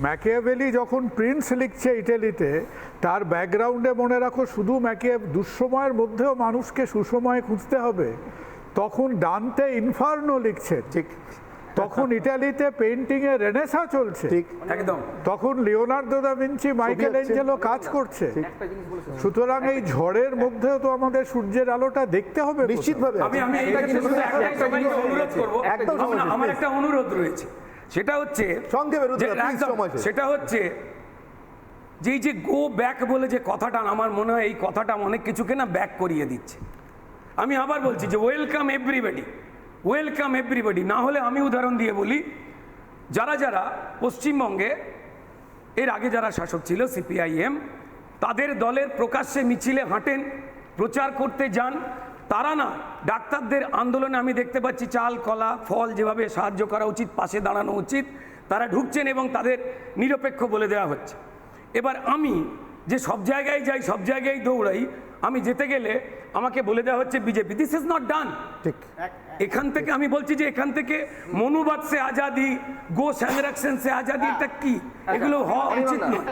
ম্যাকিয়াভেলি যখন প্রিন্স লিখছে ইটালিতে, তার ব্যাকগ্রাউন্ডে মনে রাখো শুধু দুঃসময়ের মধ্যেও মানুষকে সুসময় খুঁজতে হবে। তখন ডান্তে ইনফার্নো লিখছেন, ঠিক তখন ইটালিতে পেইন্টিং এর রেনেসা চলছে, ঠিক একদম তখন Leonardo da Vinci, Michael Angelo কাজ করছে। সুতরাং এই ঝড়ের মধ্যেও তো আমাদের সূর্যের আলোটা দেখতে হবে নিশ্চিতভাবে। আমি অনুরোধ করবো, আমার একটা অনুরোধ রয়েছে, সেটা হচ্ছে সেটা হচ্ছে যে এই যে গো ব্যাক বলে যে কথাটা, আমার মনে হয় এই কথাটা অনেক কিছুকে না ব্যাক করিয়ে দিচ্ছে। আমি আবার বলছি যে ওয়েলকাম এভরিবডি, ওয়েলকাম এভরিবডি। না হলে আমি উদাহরণ দিয়ে বলি, যারা যারা পশ্চিমবঙ্গে এর আগে যারা শাসক ছিল CPIM, তাদের দলের প্রকাশ্যে মিছিলে হাঁটেন, প্রচার করতে যান, তারা না ডাক্তারদের আন্দোলনে আমি দেখতে পাচ্ছি চাল কলা ফল যেভাবে সাহায্য করা উচিত, পাশে দাঁড়ানো উচিত, তারা ঢুকছেন এবং তাদের নিরপেক্ষ বলে দেওয়া হচ্ছে। এবার আমি যে সব জায়গায় যাই, সব জায়গায় দৌড়াই, আমি যেতে গেলে আমাকে বলে দেওয়া হচ্ছে BJP. This is not done. ঠিক এখান থেকে আমি বলছি যে এখান থেকে মনুবাদ সে আজাদি, গো সংরক্ষণ সে আজাদি, এটা কি? এগুলো হওয়া উচিত নয়।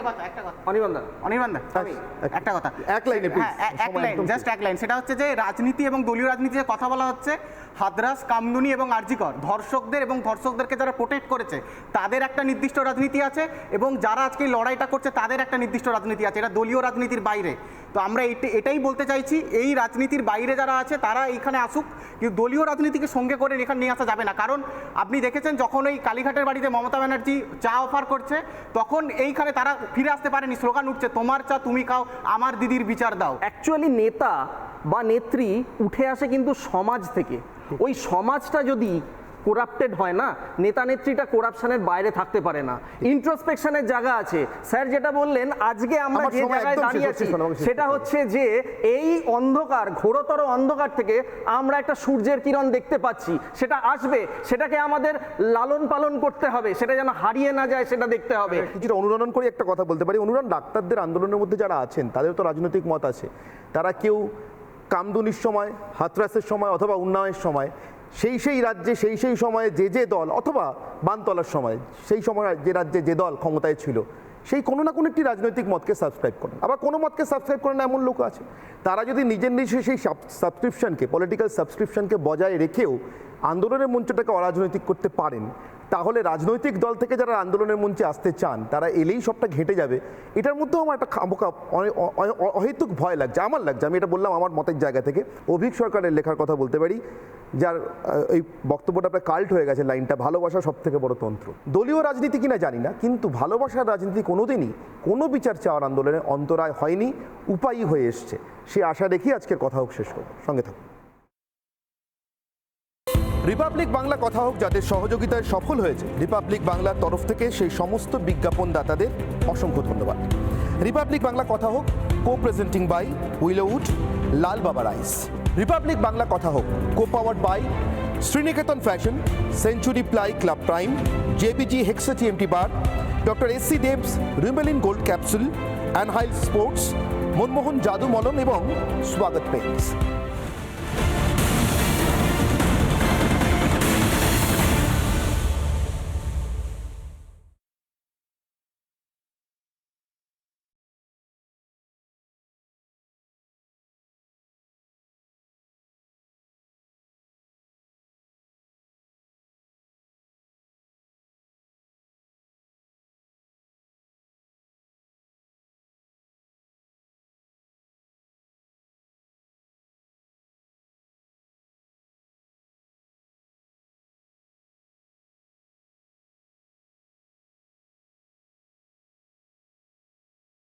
অনির্বাণ একটা কথা, এক লাইন, জাস্ট এক লাইন। সেটা হচ্ছে যে রাজনীতি এবং দলীয় রাজনীতিতে কথা বলা হচ্ছে হাদরাস, কামদুনি এবং আরজিকর ধর্ষকদের এবং ধর্ষকদেরকে যারা প্রোটেক্ট করেছে তাদের একটা নির্দিষ্ট রাজনীতি আছে, এবং যারা আজকে লড়াইটা করছে তাদের একটা নির্দিষ্ট রাজনীতি আছে। এটা দলীয় রাজনীতির বাইরে। তো আমরা এটাই বলতে চাইছি, এই রাজনীতির বাইরে যারা আছে তারা এইখানে আসুক, কিন্তু দলীয় রাজনীতিকে সঙ্গে করে এখানে নিয়ে আসা যাবে না। কারণ আপনি দেখেছেন যখন এই কালীঘাটের বাড়িতে মমতা ব্যানার্জি চা অফার করছে, তখন এইখানে তারা ফিরে আসতে পারেনি, স্লোগান উঠছে তোমার চা তুমি খাও, আমার দিদির বিচার দাও। অ্যাকচুয়ালি নেতা বা নেত্রী উঠে আসে কিন্তু সমাজ থেকে। ওই সমাজটা যদি করাপ্টেড হয় না, নেতা নেত্রীটা করাপশনের বাইরে থাকতে পারে না, ইন্ট্রোস্পেকশনের জায়গা আছে। স্যার যেটা বললেন, আজকে আমরা আমার যে সময় জায়গায় একদম শেষ দাঁড়িয়ে হচ্ছে, আছি শোনো, আমাকে শেষ সেটা করতে হচ্ছে যে এই অন্ধকার, ঘোরতর অন্ধকার থেকে আমরা একটা সূর্যের কিরণ দেখতে পাচ্ছি, সেটা আসবে, সেটাকে আমাদের লালন পালন করতে হবে, সেটা যেন হারিয়ে না যায় সেটা দেখতে হবে। কিছুটা অনুরণন করে একটা কথা বলতে পারি। অনুরণ, ডাক্তারদের আন্দোলনের মধ্যে যারা আছেন তাদের তো রাজনৈতিক মত আছে। তারা কেউ কামদুনির সময়, হাতরাসের সময় অথবা উন্নয়নের সময় সেই রাজ্যে সেই সময়ে যে দল, অথবা বানতলার সময় সেই সময় যে রাজ্যে যে দল ক্ষমতায় ছিল সেই কোনো না কোনো একটি রাজনৈতিক মতকে সাবস্ক্রাইব করেন। আবার কোনো মতকে সাবস্ক্রাইব করেন না এমন লোক আছে। তারা যদি নিজের সেই সাবস্ক্রিপশনকে, পলিটিক্যাল সাবস্ক্রিপশনকে বজায় রেখেও আন্দোলনের মঞ্চটাকে অরাজনৈতিক করতে পারেন, তাহলে রাজনৈতিক দল থেকে যারা আন্দোলনের মঞ্চে আসতে চান তারা এলেই সবটা ঘেঁটে যাবে। এটার মধ্যেও আমার একটা অহেতুক ভয় লাগছে, আমার লাগছে। আমি এটা বললাম আমার মতের জায়গা থেকে। অভিক সরকারের লেখার কথা বলতে পারি, যার এই বক্তব্যটা প্রায় কাল্ট হয়ে গেছে, লাইনটা, ভালোবাসা সব থেকে বড় তন্ত্র। দলীয় রাজনীতি কিনা জানি না, কিন্তু ভালোবাসার রাজনীতি কোনোদিনই কোনো বিচার চাওয়ার আন্দোলনে অন্তরায় হয়নি, উপায়ই হয়ে এসছে। সে আশা রেখে আজকের কথা হোক শেষ করব। সঙ্গে থাকুন। রিপাবলিক বাংলা কথা হোক যাদের সহযোগিতায় সফল হয়েছে, রিপাবলিক বাংলার তরফ থেকে সেই সমস্ত বিজ্ঞাপনদাতাদের অসংখ্য ধন্যবাদ। রিপাবলিক বাংলা কথা হোক কো প্রেজেন্টিং বাই উইলোউড, লাল বাবা রাইস। রিপাবলিক বাংলা কথা হোক co powered by Sriniketan fashion, Century Ply Club Prime, JBG Hexa TMT bar, doctor SC Deb's Remelin gold capsule, অ্যানহাইল স্পোর্টস, মনমোহন জাদু মলম এবং স্বাগত পেন্টস।